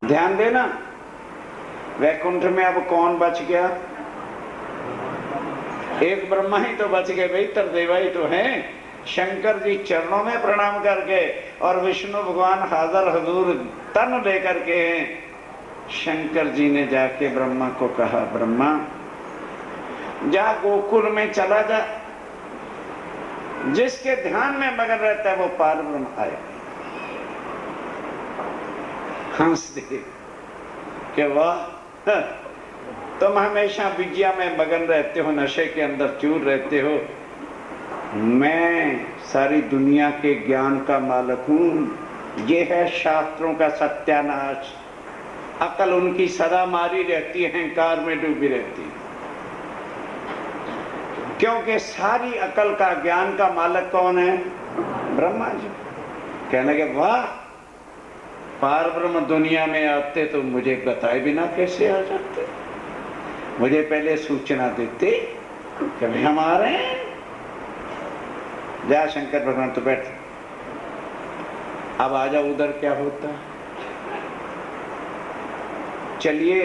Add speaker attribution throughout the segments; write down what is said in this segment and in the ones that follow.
Speaker 1: ध्यान देना, वैकुंठ में अब कौन बच गया? एक ब्रह्मा ही तो बच गए भाई, देवा ही तो हैं। शंकर जी चरणों में प्रणाम करके और विष्णु भगवान हाजिर हजूर तन लेकर के हैं। शंकर जी ने जाके ब्रह्मा को कहा, ब्रह्मा जा गोकुल में चला जा, जिसके ध्यान में मगन रहता है वो पार ब्रह्म आए। हंस दे कि वाह, तुम हमेशा विद्या में मगन रहते हो, नशे के अंदर चूर रहते हो, मैं सारी दुनिया के ज्ञान का मालिक हूं। ये है शास्त्रों का सत्यानाश। अकल उनकी सदा मारी रहती है, अहंकार में डूबी रहती है, क्योंकि सारी अकल का ज्ञान का मालिक कौन है? ब्रह्मा जी। कहने लगे वाह, पार ब्रह्म दुनिया में आते तो मुझे बताए बिना कैसे आ जाते, मुझे पहले सूचना देते कि हम आ रहे हैं। जा शंकर भगवान तो बैठ, अब आ जाओ उधर क्या होता है। चलिए,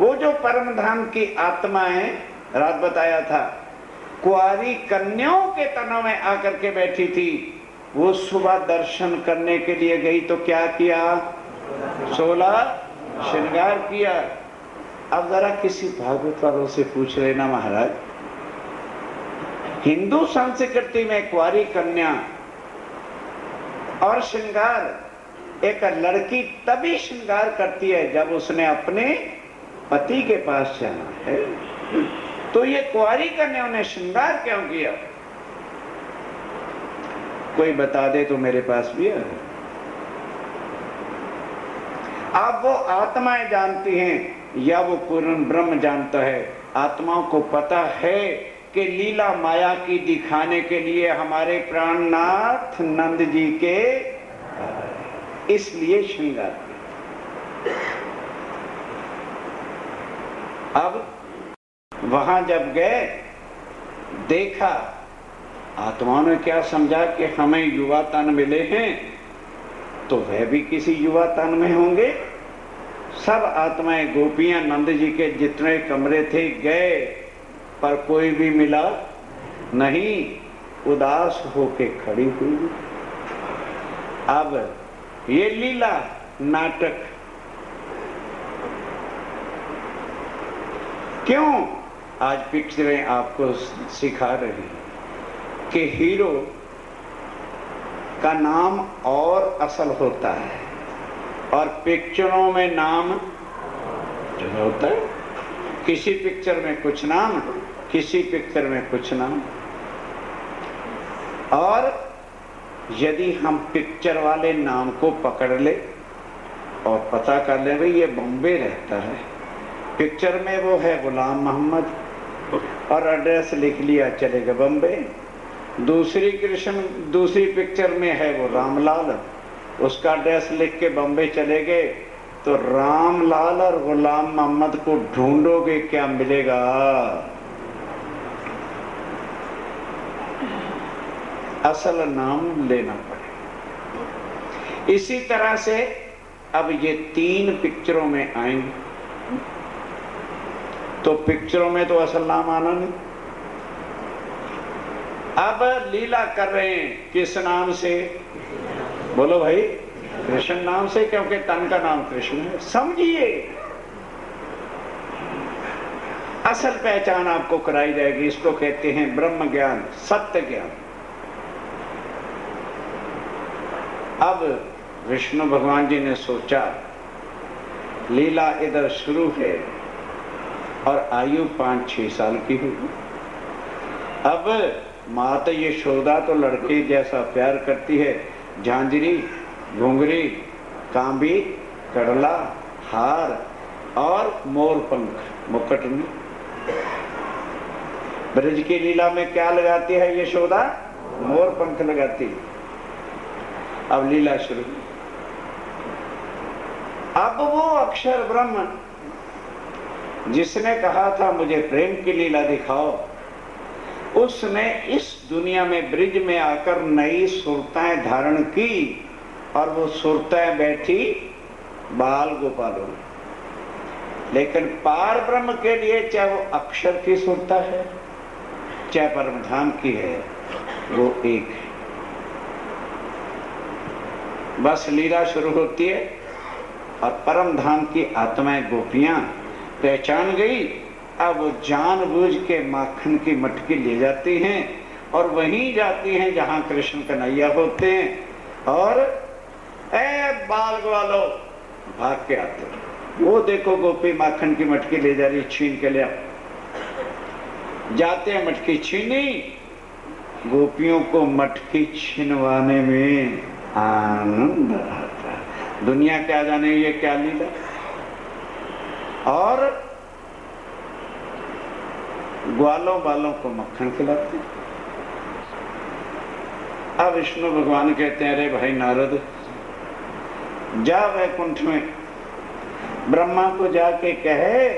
Speaker 1: वो जो परम धाम की आत्मा है, रात बताया था, कुंवारी कन्याओं के तनों में आकर के बैठी थी, वो सुबह दर्शन करने के लिए गई तो क्या किया? 16 श्रृंगार किया। अब जरा किसी भागवत वालों से पूछ लेना महाराज, हिंदू संस्कृति में कुंवारी कन्या और श्रृंगार, एक लड़की तभी श्रृंगार करती है जब उसने अपने पति के पास जाना है। तो ये कुंवारी कन्या ने श्रृंगार क्यों किया? कोई बता दे तो मेरे पास भी है। अब वो आत्माएं जानती हैं या वो पूर्ण ब्रह्म जानता है। आत्माओं को पता है कि लीला माया की दिखाने के लिए हमारे प्राणनाथ नंद जी के, इसलिए श्रृंगार किया। अब वहां जब गए, देखा, आत्माओं ने क्या समझा कि हमें युवा तन मिले हैं तो वह भी किसी युवा तन में होंगे। सब आत्माएं, गोपियां नंद जी के जितने कमरे थे गए, पर कोई भी मिला नहीं, उदास होके खड़ी हुई। अब ये लीला नाटक क्यों आज पिक्चरें आपको सिखा रही कि हीरो का नाम और असल होता है और पिक्चरों में नाम जो होता है, किसी पिक्चर में कुछ नाम, किसी पिक्चर में कुछ नाम। और यदि हम पिक्चर वाले नाम को पकड़ ले और पता कर ले भाई ये बॉम्बे रहता है, पिक्चर में वो है गुलाम मोहम्मद और एड्रेस लिख लिया, चलेगा बॉम्बे। दूसरी पिक्चर में है वो रामलाल, उसका एड्रेस लिख के बॉम्बे चले गए, तो रामलाल और गुलाम मोहम्मद को ढूंढोगे क्या मिलेगा? असल नाम लेना पड़ेगा। इसी तरह से अब ये 3 पिक्चरों में आएंगे, तो पिक्चरों में तो असल नाम आना नहीं। अब लीला कर रहे हैं किस नाम से? बोलो भाई, कृष्ण नाम से, क्योंकि तन का नाम कृष्ण है। समझिए, असल पहचान आपको कराई जाएगी। इसको कहते हैं ब्रह्म ज्ञान, सत्य ज्ञान। अब विष्णु भगवान जी ने सोचा लीला इधर शुरू है और आयु 5-6 साल की हुई। अब माता यशोदा तो लड़के जैसा प्यार करती है, झांझरी, घुंघरी, कांबी, कड़ला, हार और मोर पंख मुकुट में। ब्रज की लीला में क्या लगाती है यशोदा? मोर पंख लगाती है। अब लीला शुरू। अब वो अक्षर ब्रह्म जिसने कहा था मुझे प्रेम की लीला दिखाओ, उसने इस दुनिया में ब्रिज में आकर नई सुरताएं धारण की और वो सुरताएं बैठी बाल गोपालों में। लेकिन पार ब्रह्म के लिए चाहे वो अक्षर की सुरता है चाहे परम धाम की है, वो एक है। बस लीला शुरू होती है और परम धाम की आत्माएं गोपियां पहचान गई। अब वो जानबूझ के माखन की मटकी ले जाती हैं और वहीं जाती हैं जहां कृष्ण कन्हैया होते हैं और ए बाल ग्वालो भाग के आते हैं। वो देखो गोपी माखन की मटकी ले जा रही, छीन के ले जाते हैं। मटकी छीनी, गोपियों को मटकी छीनवाने में आनंद आता। दुनिया क्या जाने ये क्या लीला। और ग्वालों बालों को मक्खन खिलाते। अब विष्णु भगवान कहते हैं, अरे भाई नारद, जा वैकुंठ में ब्रह्मा को जाके कहे,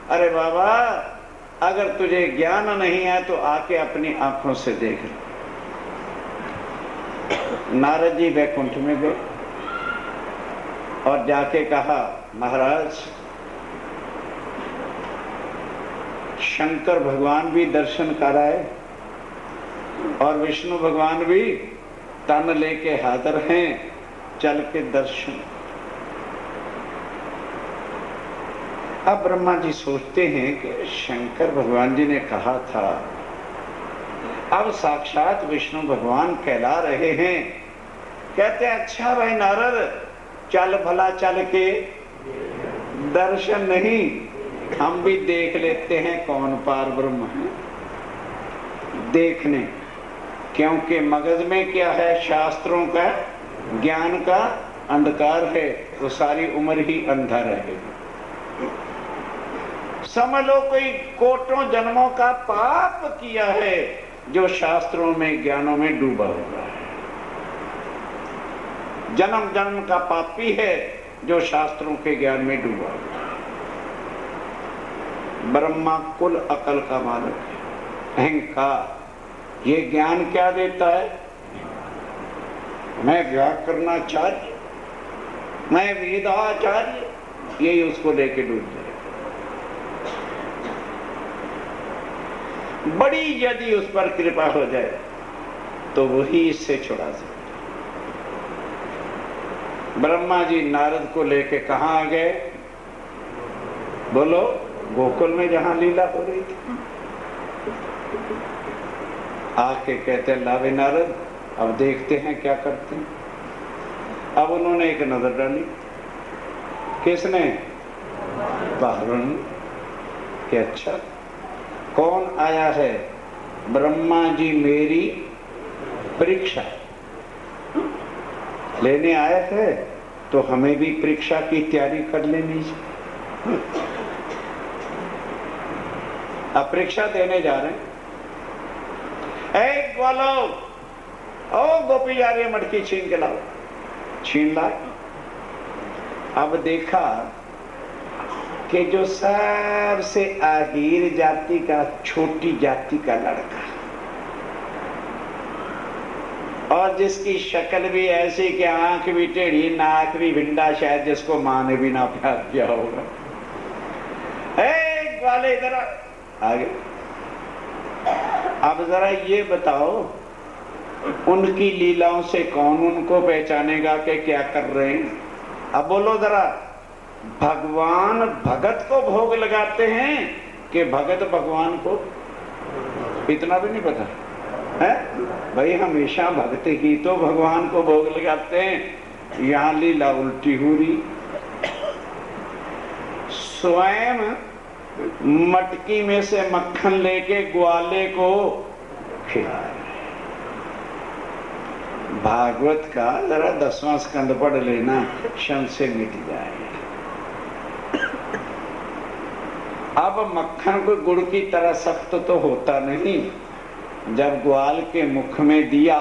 Speaker 1: अरे बाबा अगर तुझे ज्ञान नहीं है तो आके अपनी आंखों से देख। नारद जी वैकुंठ में गए और जाके कहा, महाराज शंकर भगवान भी दर्शन कराए और विष्णु भगवान भी तन लेके हाजिर हैं, चल के दर्शन। अब ब्रह्मा जी सोचते हैं कि शंकर भगवान जी ने कहा था, अब साक्षात विष्णु भगवान कहला रहे हैं। कहते हैं, अच्छा भाई नारद, चल भला चल के दर्शन नहीं, हम भी देख लेते हैं कौन पार ब्रह्म है। देखने, क्योंकि मगज में क्या है, शास्त्रों का ज्ञान का अंधकार है, वो सारी उम्र ही अंधा रहेगा। समझ लो कोई कोटों जन्मों का पाप किया है जो शास्त्रों में ज्ञानों में डूबा हुआ है। जन्म जन्म का पापी है जो शास्त्रों के ज्ञान में डूबा हुआ है। ब्रह्मा कुल अकल का मालिक है। अहंकार ये ज्ञान क्या देता है, मैं व्याकरणाचार्य, मैं वेदाचार्य, यही उसको लेके डूब जाए। बड़ी यदि उस पर कृपा हो जाए तो वही इससे छुड़ा सकते। ब्रह्मा जी नारद को लेके कहां आ गए, बोलो, गोकुल में जहां लीला हो रही थी। आके कहते हैं, लावे नारद, अब देखते हैं क्या करते हैं। अब उन्होंने एक नजर डाली। किसने? बाहरों ने। कि अच्छा कौन आया है? ब्रह्मा जी मेरी परीक्षा लेने आए थे, तो हमें भी परीक्षा की तैयारी कर लेनी चाहिए। अब परीक्षा देने जा रहे हैं। ए ग्वालो, ओ गोपी जा रही है, मटकी छीन के लाओ। छीन लाए। अब देखा कि जो सबसे आहीर जाति का, छोटी जाति का लड़का, और जिसकी शक्ल भी ऐसी कि आंख भी टेढ़ी, नाक भी भिंडा, शायद जिसको मां ने भी ना प्यार किया होगा। ए ग्वाले इधर आगे। अब जरा ये बताओ, उनकी लीलाओं से कौन उनको पहचानेगा कि क्या कर रहे हैं? अब बोलो जरा, भगवान भगत को भोग लगाते हैं कि भगत भगवान को? इतना भी नहीं पता है भाई। हमेशा भक्त ही तो भगवान को भोग लगाते हैं। यहां लीला उल्टी हो रही। स्वयं मटकी में से मक्खन लेके ग्वाले को खिला। भागवत का जरा 10वां स्कंद पढ़ लेना, क्षण से मिट जाए। अब मक्खन को गुड़ की तरह सख्त तो होता नहीं। जब ग्वाल के मुख में दिया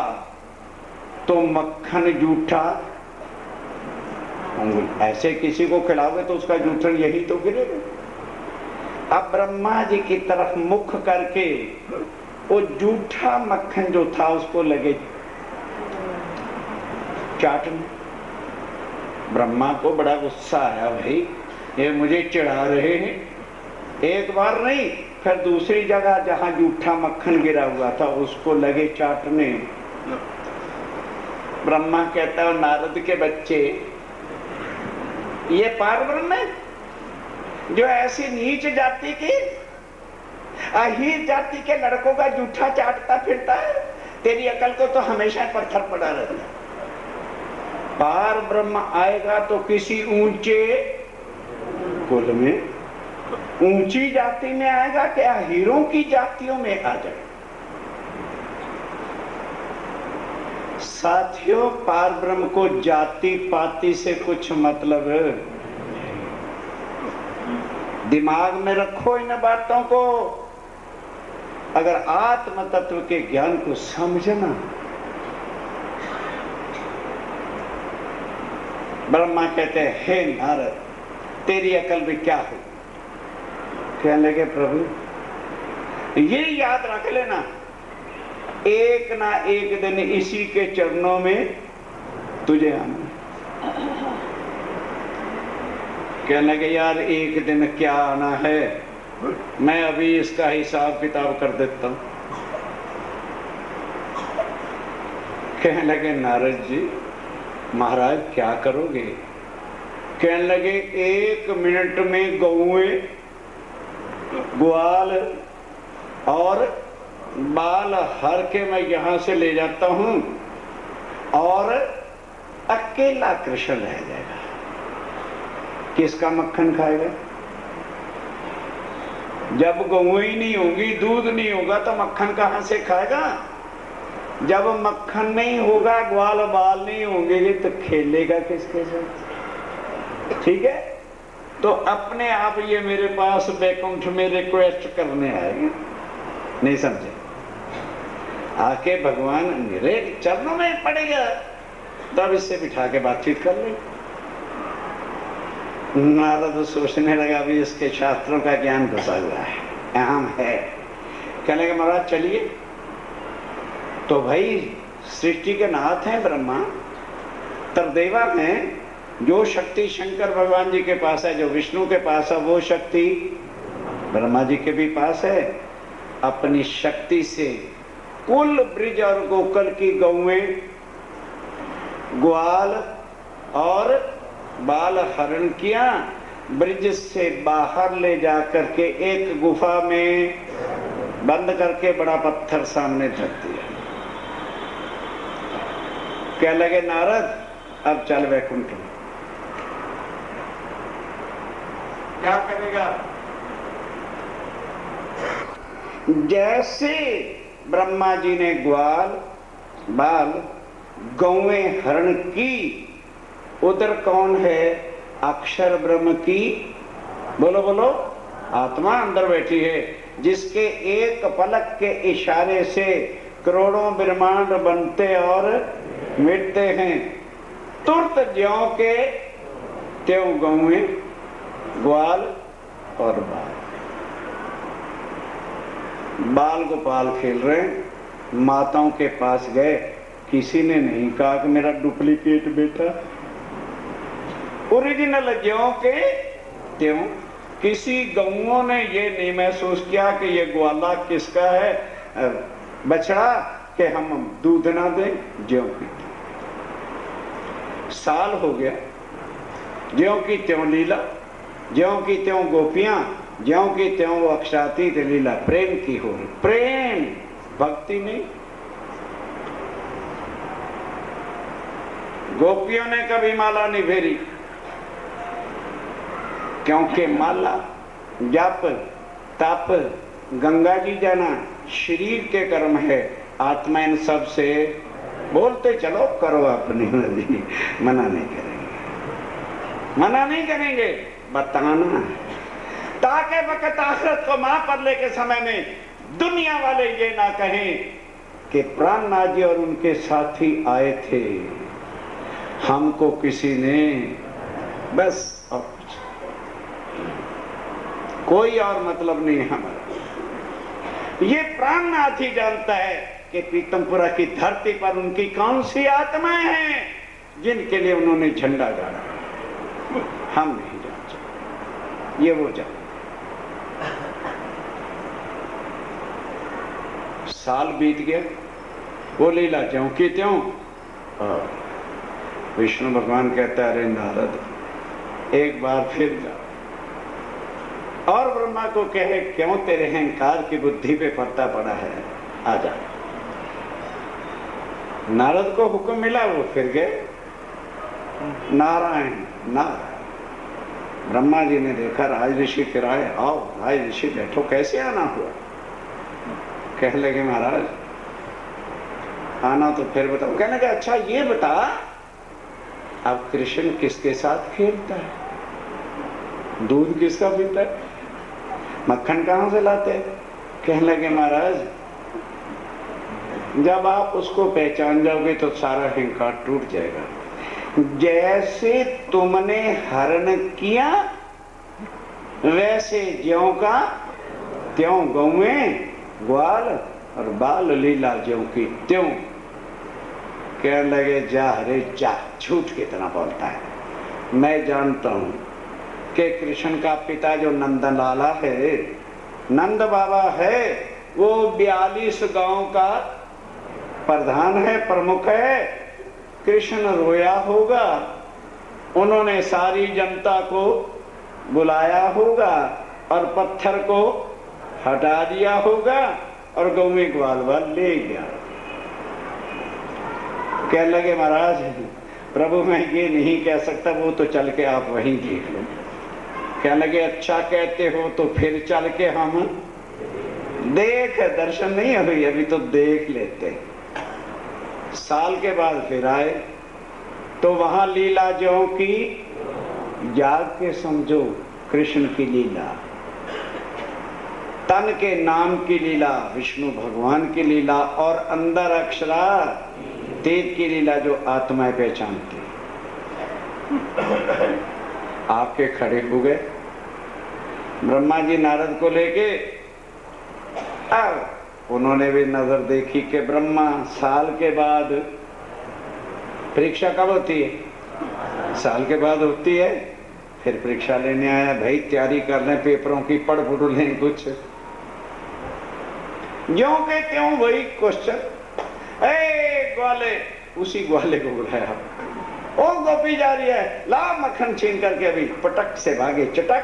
Speaker 1: तो मक्खन जूठा। ऐसे किसी को खिलाओगे तो उसका जूठन यही तो गिरेगा। अब ब्रह्मा जी की तरफ मुख करके वो जूठा मक्खन जो था उसको लगे चाटने। ब्रह्मा को बड़ा गुस्सा आया, भाई ये मुझे चिढ़ा रहे हैं। एक बार नहीं, फिर दूसरी जगह जहां जूठा मक्खन गिरा हुआ था उसको लगे चाटने। ब्रह्मा कहता है, नारद के बच्चे, ये पारब्रह्म है जो ऐसी नीच जाति के, अहीर जाति के लड़कों का जूठा चाटता फिरता है? तेरी अकल को तो हमेशा पत्थर पड़ा रहता है। पार ब्रह्म आएगा तो किसी ऊंचे कुल में, ऊंची जाति में आएगा, क्या हीरों की जातियों में आ जाए? साथियों, पार ब्रह्म को जाति पाति से कुछ मतलब है। दिमाग में रखो इन बातों को। अगर आत्म तत्व के ज्ञान को समझना, ब्रह्मा कहते हैं, हे नारद तेरी अकल में क्या हो? कहने लगे, प्रभु ये याद रख लेना, एक ना एक दिन इसी के चरणों में तुझे आना। कहने लगे, यार एक दिन क्या आना है, मैं अभी इसका हिसाब किताब कर देता हूं। कहने लगे, नारद जी महाराज क्या करोगे? कहने लगे, 1 मिनट में गौएं, ग्वाल और बाल हर के मैं यहां से ले जाता हूं और अकेला कृष्ण रह जाएगा। किसका मक्खन खाएगा? जब गौएं ही नहीं होगी, दूध नहीं होगा तो मक्खन कहां से खाएगा? जब मक्खन नहीं होगा, ग्वाल बाल नहीं होंगे तो खेलेगा किसके साथ? ठीक है, तो अपने आप ये मेरे पास बैकुंठ में रिक्वेस्ट करने आएगा, नहीं समझे? आके भगवान मेरे चरणों में पड़ेगा, तब इससे बिठा के बातचीत कर ले। नारद सोचने लगा, भी इसके शास्त्रों का ज्ञान घुसा हुआ है, अहम है। कहने लगे, महाराज चलिए। तो भाई सृष्टि के नाथ हैं ब्रह्मा, तरदेवा हैं। जो शक्ति शंकर भगवान जी के पास है, जो विष्णु के पास है, वो शक्ति ब्रह्मा जी के भी पास है। अपनी शक्ति से कुल ब्रिज और गोकुल की गौएं, ग्वाल और बाल हरण किया, ब्रिज से बाहर ले जाकर के एक गुफा में बंद करके बड़ा पत्थर सामने रख दिया। क्या लगे, नारद अब चल वैकुंठ में। क्या करेगा? जैसे ब्रह्मा जी ने ग्वाल बाल गौएं हरण की, उधर कौन है? अक्षर ब्रह्म की, बोलो बोलो, आत्मा अंदर बैठी है, जिसके एक पलक के इशारे से करोड़ों ब्रह्मांड बनते और मिटते हैं। तुरंत ज्यों के त्यों गौएं, ग्वाल और बाल गोपाल खेल रहे हैं। माताओं के पास गए, किसी ने नहीं कहा कि मेरा डुप्लीकेट बेटा, ओरिजिनल ज्यों के त्यों। किसी गौओं ने ये नहीं महसूस किया कि ये ग्वाला किसका है, बछड़ा, कि हम दूध ना दें, ज्यों की साल हो गया, ज्यों की त्यों लीला, ज्यों की त्यों गोपियां, ज्यों की त्यों वो अक्षरातीत लीला प्रेम की हो रही। प्रेम, भक्ति नहीं। गोपियों ने कभी माला नहीं फेरी, क्योंकि माला, जप, तप, गंगा जी जाना शरीर के कर्म है। आत्मा इन सब से बोलते चलो, करो अपनी मर्जी, मना नहीं करेंगे, मना नहीं करेंगे, बताना है, ताकि वक्त आखिरत को महापरले के समय में दुनिया वाले ये ना कहें कि प्राणनाथ जी और उनके साथी आए थे, हमको किसी ने, बस और कुछ कोई और मतलब नहीं है हमारा। ये प्राणनाथ ही जानता है कि पीतमपुरा की धरती पर उनकी कौन सी आत्माएं हैं जिनके लिए उन्होंने झंडा गाड़ा। हम नहीं जान सकते, ये वो जान। साल बीत गया, वो लीला ज्यों की त्यों। और विष्णु भगवान कहता, अरे नारद एक बार फिर जाओ और ब्रह्मा को कहे, क्यों तेरे अहंकार की बुद्धि पे पर्दा पड़ा है, आ जा। नारद को हुक्म मिला, वो फिर गए। नारायण नारायण। ब्रह्मा जी ने देखा राज ऋषि फिर आए। आओ राज ऋषि बैठो, कैसे आना हुआ? कहने लगे महाराज आना तो फिर बताओ। कहने लगे अच्छा ये बता, अब कृष्ण किसके साथ खेलता है, दूध किसका पीता है, मक्खन कहां से लाते हैं? कहने लगे महाराज जब आप उसको पहचान जाओगे तो सारा अहंकार टूट जाएगा। जैसे तुमने हरण किया वैसे ज्यों का त्यों गौएं ग्वाल और बाल लीला ज्यों की त्यों। कहने लगे जा रे जा, झूठ कितना बोलता है। मैं जानता हूं कि कृष्ण का पिता जो नंदन लाला है, नंद बाबा है, वो 42 गांव का प्रधान है, प्रमुख है। कृष्ण रोया होगा, उन्होंने सारी जनता को बुलाया होगा और पत्थर को हटा दिया होगा और गौवें ग्वाल ले गया। कहने लगे महाराज प्रभु मैं ये नहीं कह सकता, वो तो चल के आप वहीं देख लो। कहने लगे अच्छा कहते हो तो फिर चल के हम देख, दर्शन नहीं हुई अभी तो देख लेते। साल के बाद फिर आए तो वहां लीला ज्यों की जाग के समझो, कृष्ण की लीला, तन के नाम की लीला, विष्णु भगवान की लीला, और अंदर अक्षरा तेज की लीला जो आत्माएं पहचानती। आके खड़े हो गए ब्रह्मा जी नारद को लेके। अब उन्होंने भी नजर देखी कि ब्रह्मा साल के बाद, परीक्षा कब होती है? साल के बाद होती है। फिर परीक्षा लेने आया, भाई तैयारी कर लें पेपरों की, पढ़ पढ़ लें कुछ। ज्यों के त्यों वही क्वेश्चन, ग्वाले, उसी ग्वाले को बुलाया। ओ गोपी जा रही है, ला मक्खन छीन करके। अभी पटक से भागे चटक,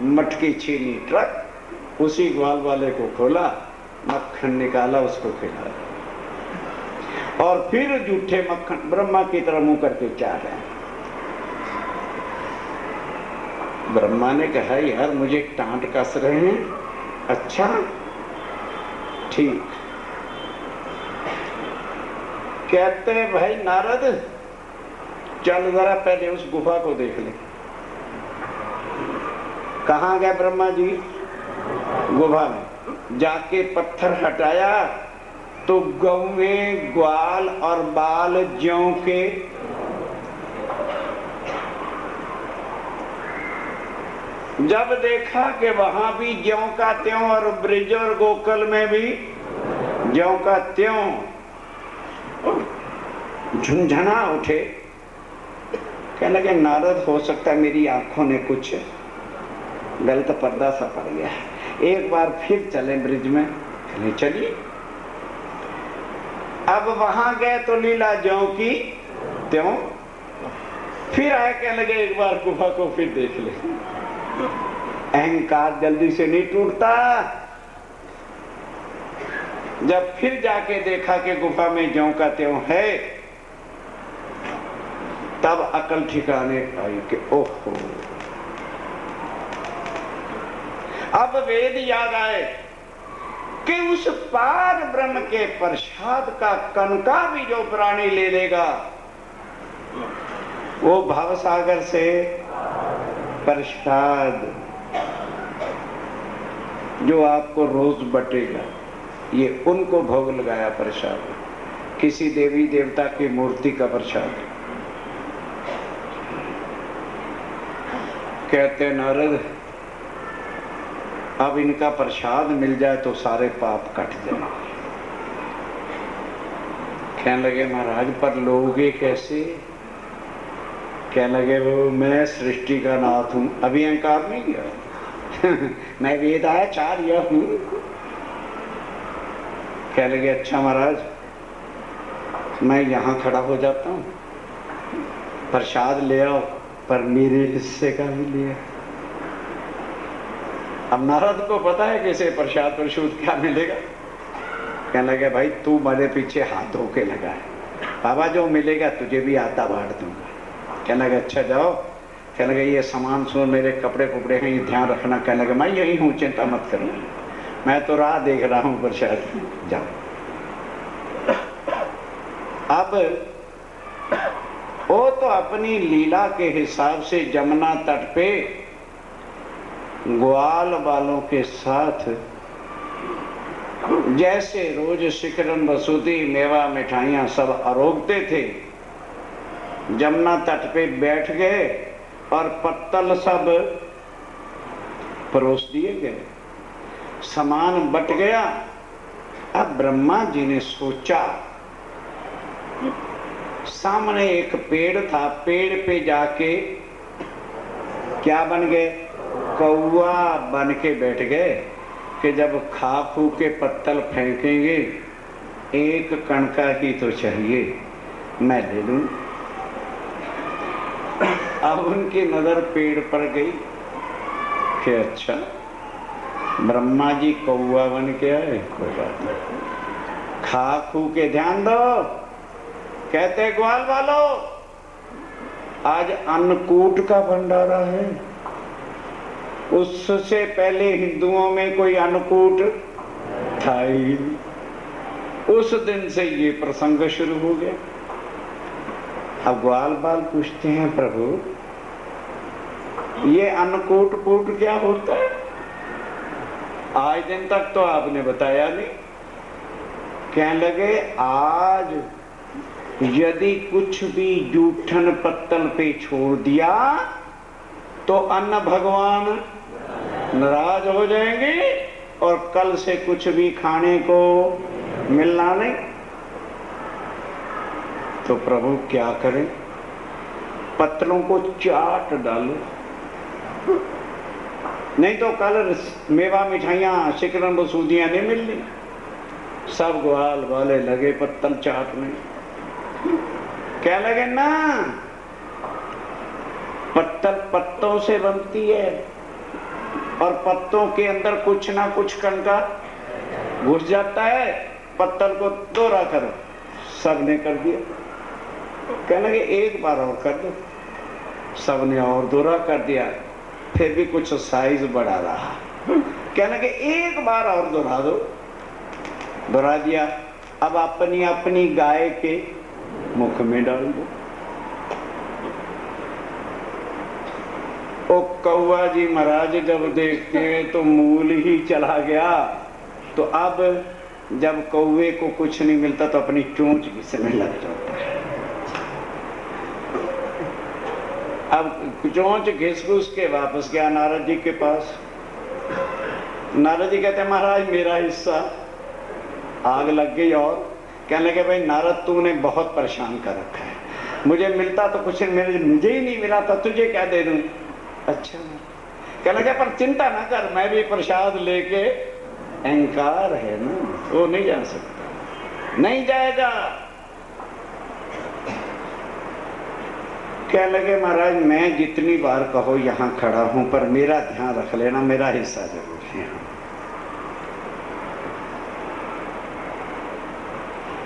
Speaker 1: मटकी छीनी ट्रक, उसी ग्वाल वाले को खोला, मक्खन निकाला, उसको खिलाया। और फिर जूठे मक्खन ब्रह्मा की तरह मुंह करके चाह रहे हैं। ब्रह्मा ने कहा यार मुझे टांट कस रहे हैं। अच्छा ठीक। कहते हैं भाई नारद चल जरा पहले उस गुफा को देख ले। कहां गए ब्रह्मा जी? गुफा में। जाके पत्थर हटाया तो गौवें ग्वाल और बाल ज्यों के। जब देखा कि वहां भी ज्यों का त्यों और ब्रिज और गोकुल में भी ज्यों का त्यों, झुंझुना उठे। कहने लगे नारद हो सकता है मेरी आंखों ने कुछ गलत पर्दा सा पड़ गया, एक बार फिर चले ब्रिज में। कहने चलिए। अब वहां गए तो लीला ज्यों की त्यों। फिर आए, कहने लगे एक बार गुफा को फिर देख ले। अहंकार जल्दी से नहीं टूटता। जब फिर जाके देखा कि गुफा में ज्यों का त्यों है, तब अकल ठिकाने आई कि ओहो। अब वेद याद आए कि उस पार ब्रह्म के प्रसाद का कनका भी जो प्राणी ले लेगा, वो भवसागर से प्रसाद जो आपको रोज बटेगा, ये उनको भोग लगाया प्रसाद, किसी देवी देवता की मूर्ति का प्रसाद। कहते नारद अब इनका प्रसाद मिल जाए तो सारे पाप कट जाए। कहने लगे महाराज पर लोगे कैसे? कहने लगे वो मैं सृष्टि का नाथ हूं, अभी अहंकार नहीं किया मैं वेदाचार्य हूं। कहने लगे अच्छा महाराज मैं यहां खड़ा हो जाता हूं, प्रसाद ले आओ, पर मेरे हिस्से का भी ले। अब नारद को पता है कि इसे प्रसाद प्रसूद क्या मिलेगा। कहने लगे भाई तू मेरे पीछे हाथ धो के लगा है, बाबा जो मिलेगा तुझे भी आता बांट दूंगा। कहने लगे अच्छा जाओ। कहने लगे ये सामान सुन, मेरे कपड़े कुपड़े हैं, ये ध्यान रखना। कहने लगे मैं यही हूँ, चिंता मत करो, मैं तो राह देख रहा हूँ प्रसाद, जाओ। अब वो तो अपनी लीला के हिसाब से जमुना तट पे ग्वाल वालों के साथ जैसे रोज शिकरन बसूती मेवा मिठाइयां सब आरोगते थे, जमुना तट पे बैठ गए और पत्तल सब परोस दिए गए, सामान बट गया। अब ब्रह्मा जी ने सोचा, सामने एक पेड़ था, पेड़ पे जाके क्या बन गए, कौवा बन के बैठ गए कि जब खा खू के पत्तल फेंकेंगे एक कणका ही तो चाहिए, मैं ले लूं। अब उनकी नजर पेड़ पर गई कि अच्छा ब्रह्मा जी कौवा बन के आए, कोई बात नहीं, खा खू के ध्यान दो। कहते ग्वाल वालों आज अन्नकूट का भंडारा है, उससे पहले हिंदुओं में कोई अन्नकूट था ही, उस दिन से ये प्रसंग शुरू हो गया। अब ग्वाल बाल पूछते हैं प्रभु ये अन्नकूट कूट क्या होता है, आज दिन तक तो आपने बताया नहीं। कहने लगे आज यदि कुछ भी जूठन पत्तल पे छोड़ दिया तो अन्न भगवान नाराज हो जाएंगे और कल से कुछ भी खाने को मिलना नहीं। तो प्रभु क्या करें, पत्तलों को चाट डालो, नहीं तो कल मेवा मिठाइयां शिकरन बसूदियां नहीं मिलनी। सब ग्वाल वाले लगे पत्तल चाटने। क्या लगे ना, पत्तल पत्तों से बनती है और पत्तों के अंदर कुछ ना कुछ कणका घुस जाता है, पत्तल को दोहरा करो। सबने कर दिया। कहने लगे एक बार और कर दो, सबने और दोहरा कर दिया, फिर भी कुछ साइज बढ़ा रहा। कहने लगे एक बार और दोहरा दो, दोहरा दिया। अब अपनी अपनी गाय के मुख में डाल दो। ओ कौवा जी महाराज जब देखते हैं तो मूल ही चला गया। तो अब जब कौवे को कुछ नहीं मिलता तो अपनी चोंच घिसने लग जाता है। अब चोंच घिस घुस के वापस गया नारद जी के पास। नारद जी कहते महाराज मेरा हिस्सा। आग लग गई और कहने लगे भाई नारद तूने बहुत परेशान कर रखा है, मुझे मिलता तो कुछ मुझे ही नहीं मिला था, तुझे क्या दे दूं। अच्छा कहने लगे पर चिंता ना कर, मैं भी प्रसाद लेके, अहंकार है ना वो नहीं जा सकता, नहीं जाएगा। कहने लगे महाराज मैं जितनी बार कहो यहाँ खड़ा हूं, पर मेरा ध्यान रख लेना, मेरा हिस्सा जरूर है।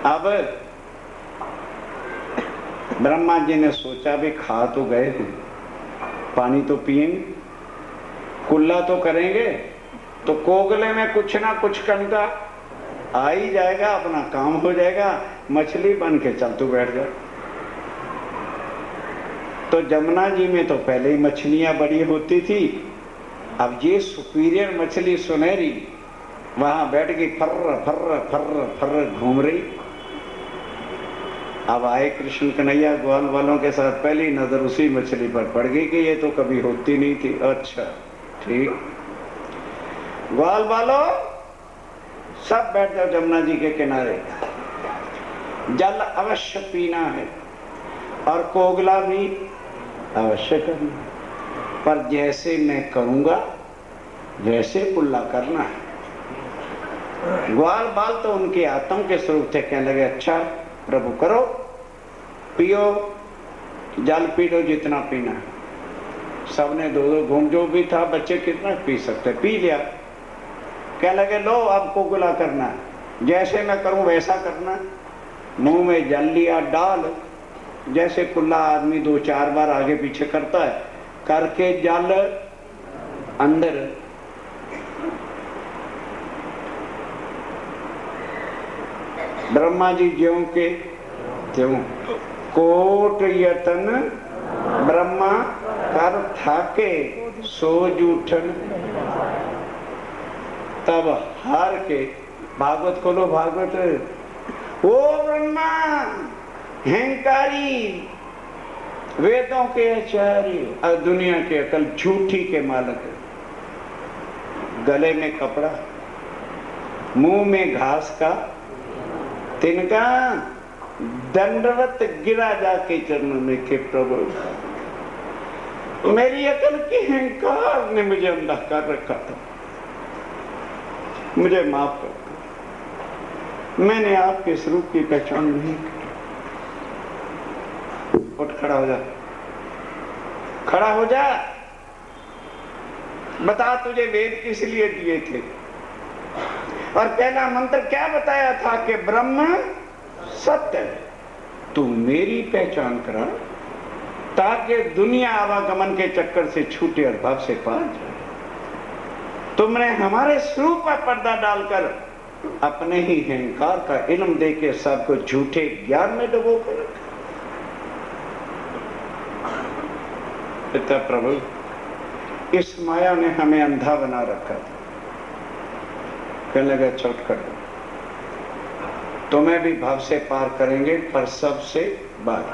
Speaker 1: अब ब्रह्मा जी ने सोचा भी खा तो गए हैं, पानी तो पिएंगे, कुल्ला तो करेंगे, तो कोगले में कुछ ना कुछ कणका आ ही जाएगा, अपना काम हो जाएगा। मछली बन के चल तू बैठ जा। तो जमुना जी में तो पहले ही मछलियां बड़ी होती थी, अब ये सुपीरियर मछली सुनहरी वहां बैठ गई, फर्र फर्र फर्र फर्र घूम रही। अब आए कृष्ण कन्हैया ग्वाल वालों के साथ, पहली नजर उसी मछली पर पड़ गई कि ये तो कभी होती नहीं थी। अच्छा ठीक, ग्वाल वालों सब बैठ जाओ जमुना जी के किनारे, जल अवश्य पीना है और कोगला भी अवश्य करना, पर जैसे मैं करूंगा वैसे कुल्ला करना है। ग्वाल बाल तो उनके आत्म के स्वरूप थे। कहने लगे अच्छा प्रभु करो, पियो, जल पी लो जितना पीना है। सबने दो दो घूम, जो भी था बच्चे कितना पी सकते, पी लिया। कहने लगे लो अब कुल्ला करना है, जैसे मैं करूं वैसा करना। मुंह में जल लिया डाल, जैसे कुल्ला आदमी 2-4 बार आगे पीछे करता है, करके जल अंदर। ब्रह्मा जी ज्यों के त्यों, कोट यतन ब्रह्मा कर थाके, सोज उठन तब हार के। भागवत खोलो, भागवत। ओ ब्रह्मा अहंकारी, वेदों के आचार्य और दुनिया के अकल झूठी के मालक, गले में कपड़ा, मुंह में घास का तिनका, दंडवत गिरा जाके चरणों में के प्रभु मेरी अकल के अहंकार ने मुझे अंधा कर रखा था, मुझे माफ कर, मैंने आपके स्वरूप की पहचान नहीं की। उठ खड़ा हो जा, खड़ा हो जा, बता तुझे वेद किस लिए दिए थे। और पहला मंत्र क्या बताया था कि ब्रह्म सत्य है। तू मेरी पहचान करा ताकि दुनिया आवागमन के चक्कर से छूटे और भव से पार जाए। तुमने हमारे स्वरूप पर पर्दा डालकर अपने ही अहंकार का इल्म देके सबको झूठे ज्ञान में डुबो कर रखा। पिता प्रभु, इस माया ने हमें अंधा बना रखा था। कहने लगा चौट कर दो, तुम्हें भी भव से पार करेंगे, पर सबसे बाद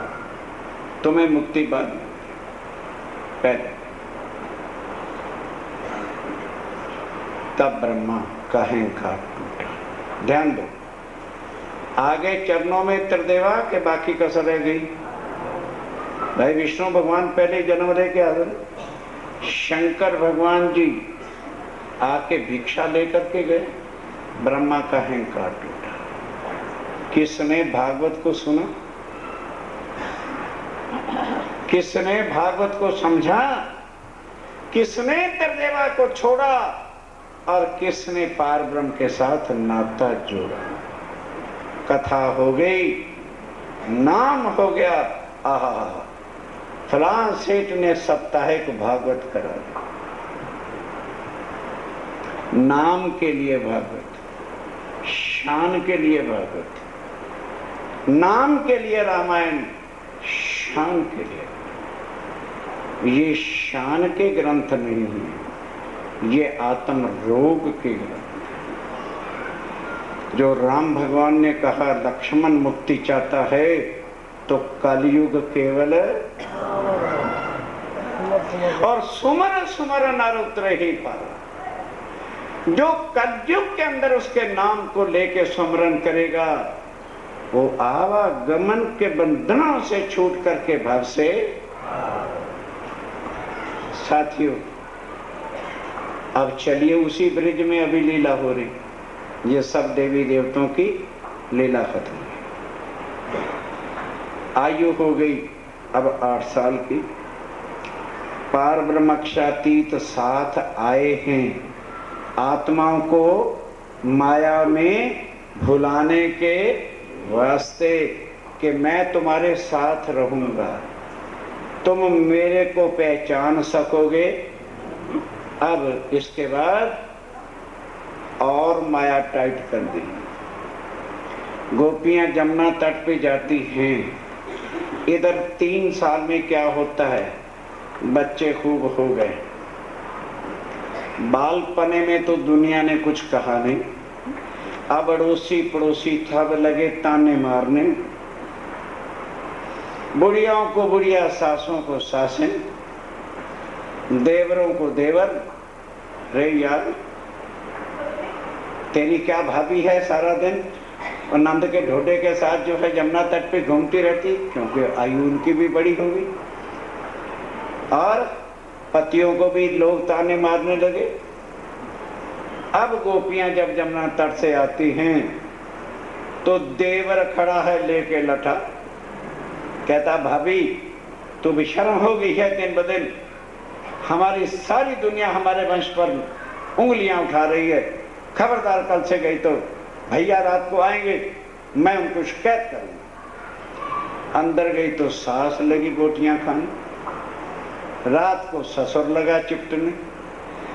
Speaker 1: तुम्हें मुक्ति बाद में, पहले। तब ब्रह्मा का अहंकार टूटा। ध्यान दो, आगे चरणों में त्रिदेवा के बाकी कसर रह गई। भाई विष्णु भगवान पहले जन्म लेके आ गए, शंकर भगवान जी आके भिक्षा लेकर के गए। ब्रह्मा का अहंकार टूटा। किसने भागवत को सुना, किसने भागवत को समझा, किसने त्रिदेवा को छोड़ा और किसने पार ब्रह्म के साथ नाता जोड़ा। कथा हो गई, नाम हो गया। आहा, फलां सेठ ने साप्ताहिक भागवत करा दिया। नाम के लिए भागवत, शान के लिए भागवत, नाम के लिए रामायण, शान के लिए। ये शान के ग्रंथ नहीं है, ये आत्म रोग के ग्रंथ। जो राम भगवान ने कहा लक्ष्मण मुक्ति चाहता है तो कलयुग केवल और सुमर सुमर नर उतरे ही पारा। जो कलयुग के अंदर उसके नाम को लेके सुमरन करेगा वो आवागमन के बंधनों से छूट करके भव से। साथियों, अब चलिए उसी ब्रिज में अभी लीला हो रही। ये सब देवी देवताओं की लीला खत्म है। आयु हो गई अब 8 साल की। पार ब्रह्मक्षातीत साथ आए हैं आत्माओं को माया में भुलाने के वास्ते कि मैं तुम्हारे साथ रहूंगा, तुम मेरे को पहचान सकोगे। अब इसके बाद और माया टाइट कर दी। गोपियां जमुना तट पे जाती हैं। इधर 3 साल में क्या होता है, बच्चे खूब हो गए। बालपने में तो दुनिया ने कुछ कहा नहीं। अब अड़ोसी पड़ोसी थब लगे ताने मारने। बुढ़ियाओं को बुढ़िया, सासों को सासें, देवरों को देवर। रे यार, तेरी क्या भाभी है सारा दिन और नंद के ढोडे के साथ जो है जमुना तट पे घूमती रहती, क्योंकि आयु उनकी भी बड़ी होगी। और पतियों को भी लोग ताने मारने लगे। अब गोपियां जब जमुना तट से आती हैं तो देवर खड़ा है लेके लठा, कहता भाभी तू बेशर्म हो गई है, दिन ब दिन हमारी सारी दुनिया हमारे वंश पर उंगलियां उठा रही है, खबरदार कल से गई तो भैया रात को आएंगे, मैं उनको शिकायत करूंगा। अंदर गई तो सास लगी गोटियां खाने, रात को ससुर लगा चिपटने,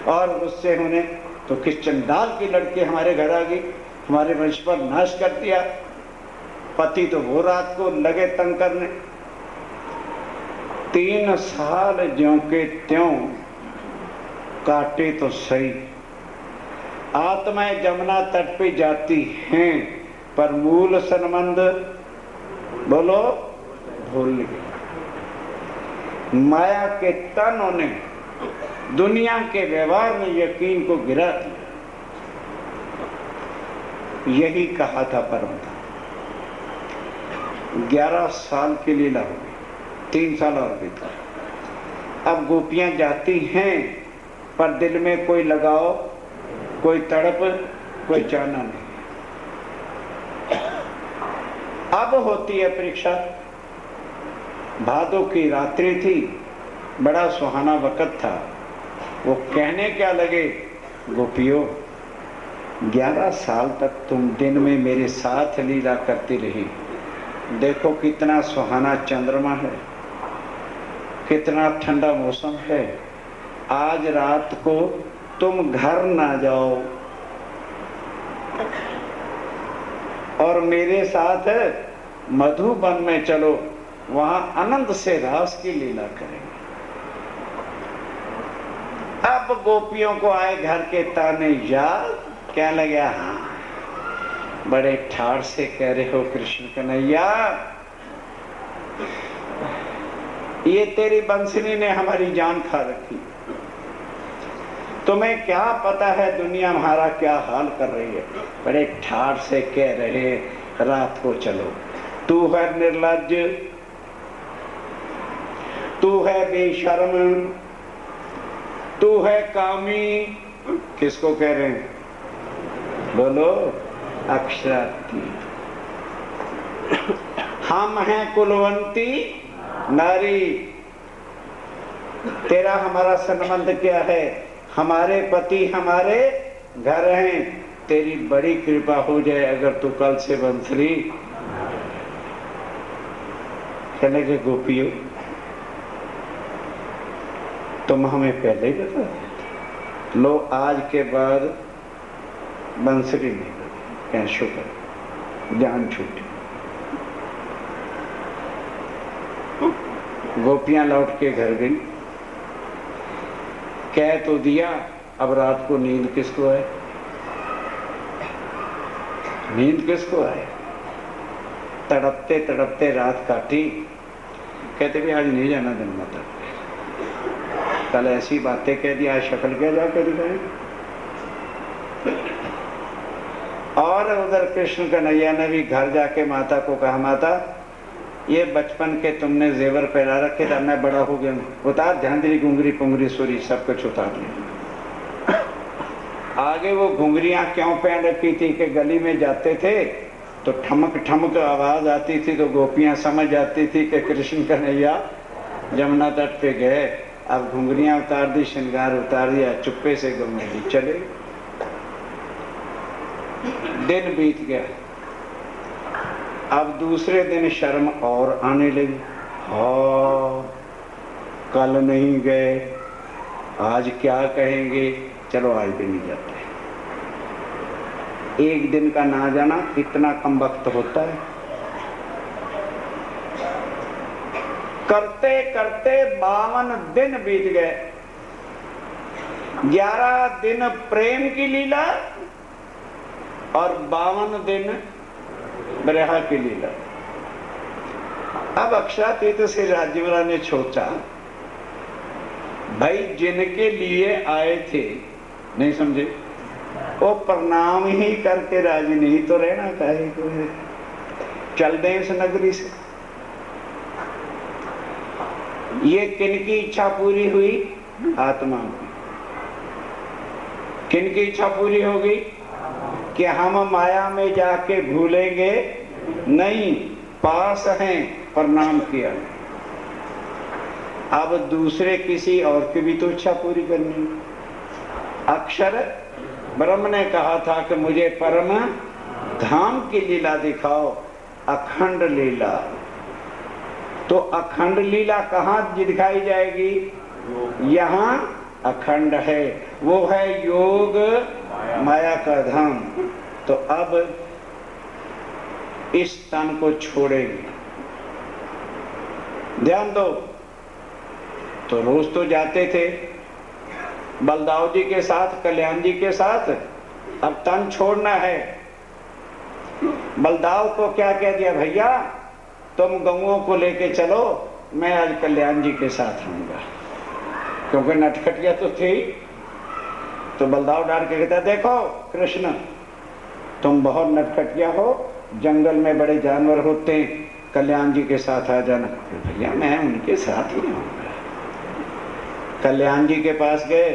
Speaker 1: और उससे होने तो किस चंडाल की लड़की हमारे घर आ गई, हमारे वंश पर नाश कर दिया। पति तो वो रात को लगे तंग करने। 3 साल ज्यों के त्यों काटे तो सही। आत्माएं जमुना तट पे जाती हैं पर मूल संबंध बोलो भूल गए। माया के तनों ने दुनिया के व्यवहार में यकीन को गिरा दिया। यही कहा था परम था। 11 साल की लीला हो गई, 3 साल और बीता। अब गोपियां जाती हैं पर दिल में कोई लगाव, कोई तड़प, कोई चाहना नहीं। अब होती है परीक्षा। भादों की रात्रि थी, बड़ा सुहाना वक्त था। वो कहने क्या लगे, गोपियों 11 साल तक तुम दिन में मेरे साथ लीला करती रही, देखो कितना सुहाना चंद्रमा है, कितना ठंडा मौसम है। आज रात को तुम घर ना जाओ और मेरे साथ मधुबन में चलो, वहां आनंद से रास की लीला करेंगे। अब गोपियों को आए घर के ताने याद, क्या लगा, हाँ बड़े ठाड़ से कह रहे हो कृष्ण कन्हैया, ये तेरी बंसरी ने हमारी जान खा रखी। तुम्हें क्या पता है दुनिया हमारा क्या हाल कर रही है। बड़े ठाड़ से कह रहे रात को चलो। तू है निर्लज्ज, तू है बेशर्म, तू है कामी। किसको कह रहे हैं, बोलो अक्षरार्थी। हम हैं कुलवंती नारी। तेरा हमारा संबंध क्या है, हमारे पति हमारे घर हैं। तेरी बड़ी कृपा हो जाए अगर तू कल से बंसरी। कहने के गोपियों तुम हमें पहले ही बता देते, लो आज के बाद बंसरी नहीं बजी। क्या शुक्र, जान छूटी। गोपियां लौट के घर गई, कह तो दिया, अब रात को नींद किसको आए, नींद किसको आए। तड़पते तड़पते रात काटी। कहते भी आज नहीं जाना दिन माता, कल ऐसी बातें कह दी, आज शक्ल क्या जाकर दिखाए। और उधर कृष्ण कन्हैया ने भी घर जाके माता को कहा, माता ये बचपन के तुमने जेवर पहना रखे थे, मैं बड़ा हो गया, उतार ध्यान, घुंगरी पुंगरी सूरी सब कुछ उतार लिया। आगे वो घुंगरियां क्यों पहन रखी थी कि गली में जाते थे तो ठमक ठमक आवाज आती थी, तो गोपियां समझ जाती थी कि कृष्ण कन्हैया जमुना तट पे गए। अब घुंगरियां उतार दी, श्रृंगार उतार दिया, चुप्पे से गंगा चले। दिन बीत गया। अब दूसरे दिन शर्म और आने लगी। हाँ कल नहीं गए, आज क्या कहेंगे, चलो आज भी नहीं जाते। एक दिन का ना जाना इतना कम वक्त होता है। करते करते 52 दिन बीत गए। 11 दिन प्रेम की लीला और 52 दिन ब्रहा की लीला। अब अक्षरातीत से राज्यवरा ने सोचा, भाई जिनके लिए आए थे, नहीं समझे, वो प्रणाम ही करके राजी नहीं तो रहना काहे को है। चल दें इस नगरी से। ये किनकी इच्छा पूरी हुई? आत्मा की। किनकी इच्छा पूरी होगी? कि हम माया में जाके भूलेंगे नहीं, पास हैं, प्रणाम किया। अब दूसरे किसी और की भी तो इच्छा पूरी करनी। अक्षर ब्रह्म ने कहा था कि मुझे परम धाम की लीला दिखाओ, अखंड लीला। तो अखंड लीला कहाँ दिखाई जाएगी? यहाँ अखंड है, वो है योग माया का धाम। तो अब इस तन को छोड़ेगी। ध्यान दो, तो रोज तो जाते थे बलदाव जी के साथ, कल्याण जी के साथ, अब तन छोड़ना है। बलदाव को क्या कह दिया? भैया तुम गौओं को लेके चलो, मैं आज कल्याण जी के साथ आऊंगा। क्योंकि नटखटिया तो थी। तो बलदाव डाल के कहता, देखो कृष्ण तुम बहुत नटखटिया हो, जंगल में बड़े जानवर होते हैं, कल्याण जी के साथ आ जाना। भैया मैं उनके साथ ही आऊंगा। कल्याण जी के पास गए,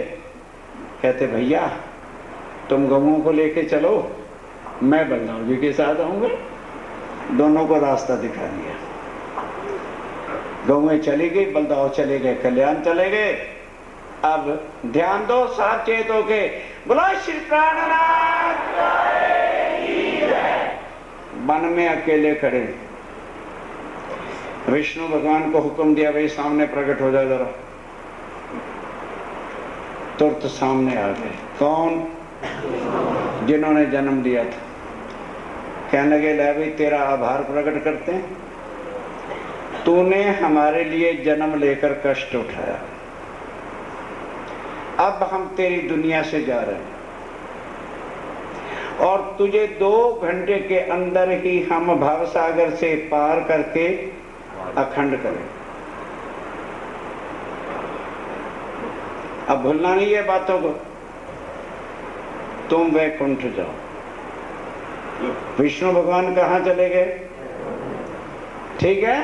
Speaker 1: कहते भैया तुम गौओं को लेके चलो, मैं बलदाव जी के साथ आऊंगा। दोनों को रास्ता दिखा दिया। गौएं चली गई, बलदाव चले गए, कल्याण चले गए। अब ध्यान दो, सावचेत होके बोलो श्री प्राणनाथ। वन में अकेले खड़े, विष्णु भगवान को हुक्म दिया, भाई सामने प्रकट हो जाए जरा। तुरंत सामने आ गए। कौन? जिन्होंने जन्म दिया था। कहने लगे, ले भाई तेरा आभार प्रकट करते हैं, तूने हमारे लिए जन्म लेकर कष्ट उठाया, अब हम तेरी दुनिया से जा रहे हैं और तुझे 2 घंटे के अंदर ही हम भवसागर से पार करके अखंड करें। अब भूलना नहीं है बातों को। तुम वैकुंठ जाओ। विष्णु भगवान कहाँ चले गए? ठीक है,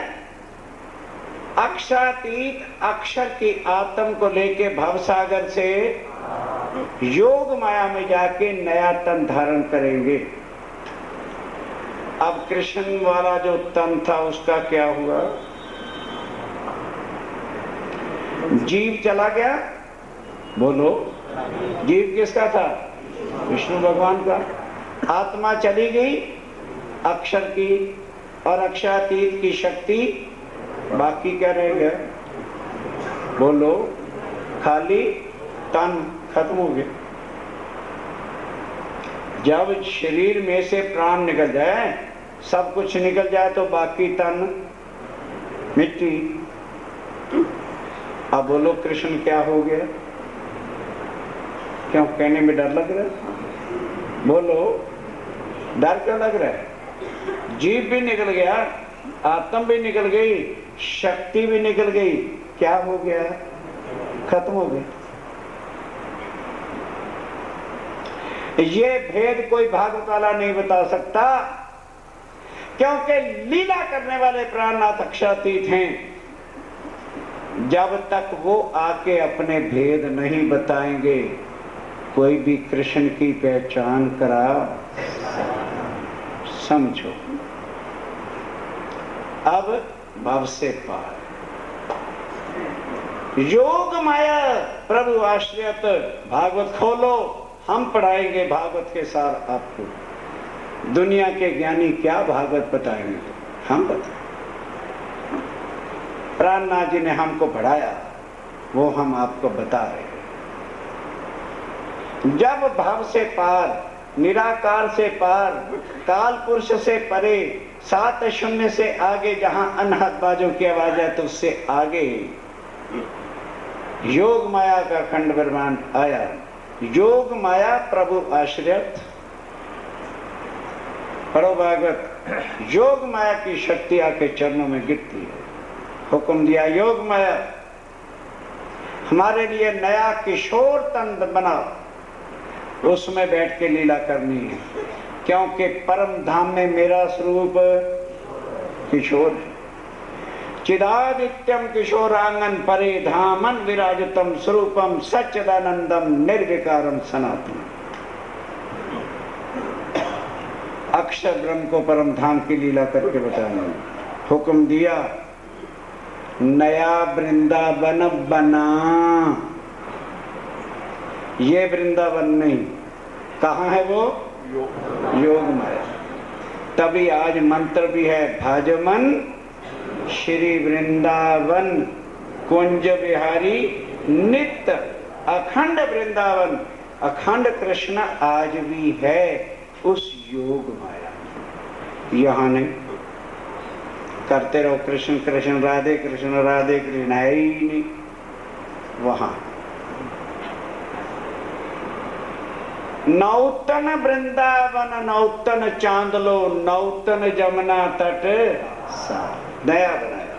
Speaker 1: अक्षरातीत अक्षर की आत्म को लेके भवसागर से योग माया में जाके नया तन धारण करेंगे। अब कृष्ण वाला जो तन था उसका क्या हुआ? जीव चला गया। बोलो, जीव किसका था? विष्णु भगवान का। आत्मा चली गई अक्षर की, और अक्षरातीत की शक्ति, बाकी क्या रह गया? बोलो, खाली तन खत्म हो गया। जब शरीर में से प्राण निकल जाए, सब कुछ निकल जाए, तो बाकी तन मिट्टी। अब बोलो कृष्ण क्या हो गया? क्यों कहने में डर लग रहा है? बोलो, डर क्यों लग रहा है? जीव भी निकल गया, आत्मा भी निकल गई, शक्ति भी निकल गई, क्या हो गया? खत्म हो गया। ये भेद कोई भागवत वाला नहीं बता सकता, क्योंकि लीला करने वाले प्राणनाथ अक्षरातीत हैं। जब तक वो आके अपने भेद नहीं बताएंगे, कोई भी कृष्ण की पहचान करा समझो। अब भव से पार योग माया प्रभु आश्रित भागवत खोलो, हम पढ़ाएंगे भागवत के सार आपको। दुनिया के ज्ञानी क्या भागवत बताएंगे? हम बताएंगे। प्राणनाथ जी ने हमको पढ़ाया, वो हम आपको बता रहे हैं। जब भाव से पार, निराकार से पार, काल पुरुष से परे, 7 शून्य से आगे, जहां अनहद बाजों की आवाज है, तो उससे आगे योग माया का खंड ब्रह्मांड आया। योग माया प्रभु आश्रित, पढ़ो भागवत। योग माया की शक्ति आके चरणों में गिरती है। हुक्म दिया, योग माया हमारे लिए नया किशोर तन बनाओ, उसमें बैठ के लीला करनी है, क्योंकि परम धाम में मेरा स्वरूप किशोर है। चिदादित्यम किशोरांगन परे धामन विराजतम स्वरूपम सच्चिदानंदम निर्विकारम सनातन। अक्षर ब्रह्म को परम धाम की लीला करके बताना। हुक्म दिया नया वृंदावन बना। ये वृंदावन नहीं, कहाँ है वो? योग माया। तभी आज मंत्र भी है भाजमन श्री वृंदावन कुंज बिहारी नित्य अखंड वृंदावन। अखंड कृष्ण आज भी है उस योग माया। यहाँ नहीं, करते रहो कृष्ण कृष्ण राधे कृष्ण है ही नहीं वहां। नौतन वृंदावन नौतन चांदलो नौतन जमुना तट सा। नया बनाया।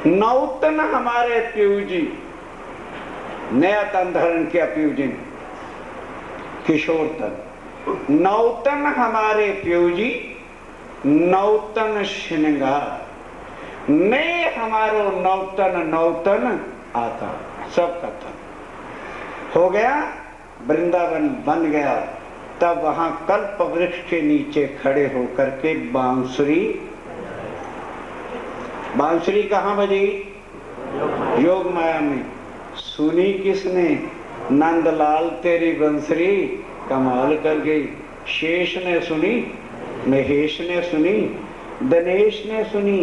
Speaker 1: नौतन हमारे प्यूजी, नया तन धारण किया प्यूजी ने, किशोर तन। नौतन हमारे प्यूजी नौतन श्रृंगार। ने हमारो नौतन नौतन आकार। सबका तन हो गया, वृंदावन बन गया। तब वहां कल्प वृक्ष के नीचे खड़े होकर के बांसुरी। बांसुरी कहाँ बजी? योग माया में। सुनी किसने? नंदलाल तेरी बंसुरी कमाल कर गई। शेष ने सुनी, महेश ने सुनी, दिनेश ने सुनी,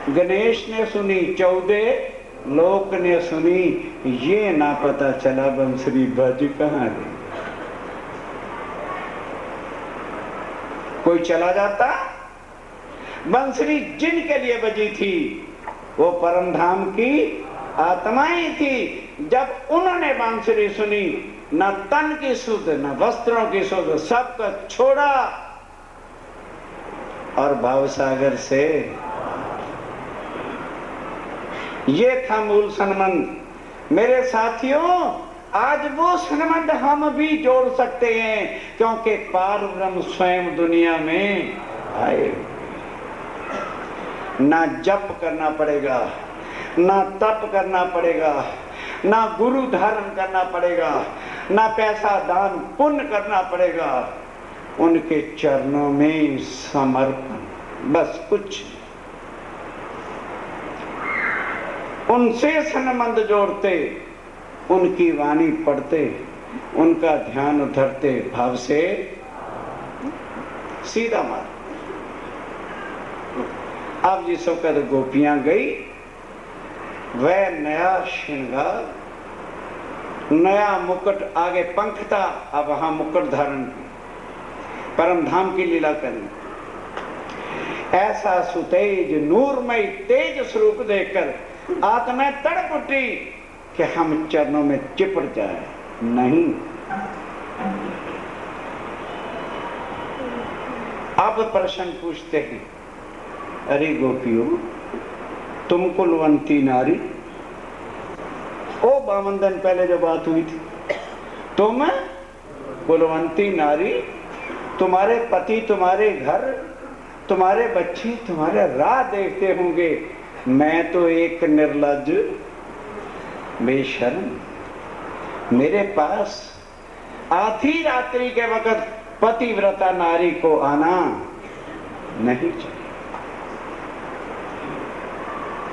Speaker 1: गणेश ने सुनी, 14 लोक ने सुनी। ये ना पता चला बंसुरी बज कहाँ गई। कोई चला जाता? बंसुरी जिनके लिए बजी थी वो परम धाम की आत्माएं थी। जब उन्होंने बांसुरी सुनी, न तन की सुध न वस्त्रों की सुध, सबका छोड़ा और भावसागर से। ये था मूल संबंध। मेरे साथियों, आज वो संबंध हम भी जोड़ सकते हैं, क्योंकि पार ब्रह्म स्वयं दुनिया में आए। ना जप करना पड़ेगा, ना तप करना पड़ेगा, ना गुरु धारण करना पड़ेगा, ना पैसा दान पुण्य करना पड़ेगा। उनके चरणों में समर्पण, बस कुछ। उनसे संबंध जोड़ते, उनकी वाणी पढ़ते, उनका ध्यान धरते, भाव से सीधा मार। अब जिस वक्त गोपियां गई, वह नया श्रृंगार, नया मुकुट, आगे पंख था, अब वहां मुकुट धारण की, परम धाम की लीला करनी। ऐसा सुतेज नूरमय तेज स्वरूप देखकर आत्मा तड़प उठी कि हम चरणों में चिपट जाए। नहीं, अब प्रश्न पूछते हैं, अरे गोपियों, तुम कुलवंती नारी, ओ बावन दिन पहले जो बात हुई थी, तुम कुलवंती नारी, तुम्हारे पति तुम्हारे घर, तुम्हारे बच्चे तुम्हारे राह देखते होंगे। मैं तो एक निर्लज्ज बेशर्म, मेरे पास आधी रात्रि के वक्त पतिव्रता नारी को आना नहीं चाहिए।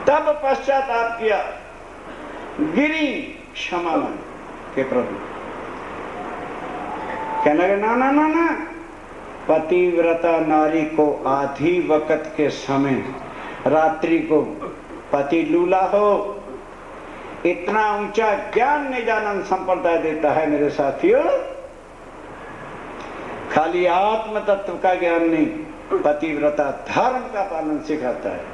Speaker 1: तब पश्चाताप किया, गिरी क्षमा मन के प्रभु। कहने लगे ना ना ना ना, पतिव्रता नारी को आधी वक्त के समय, रात्रि को पति लूला हो, इतना ऊंचा ज्ञान निजानंद संप्रदाय देता है मेरे साथियों। खाली आत्म तत्व का ज्ञान नहीं, पतिव्रता धर्म का पालन सिखाता है।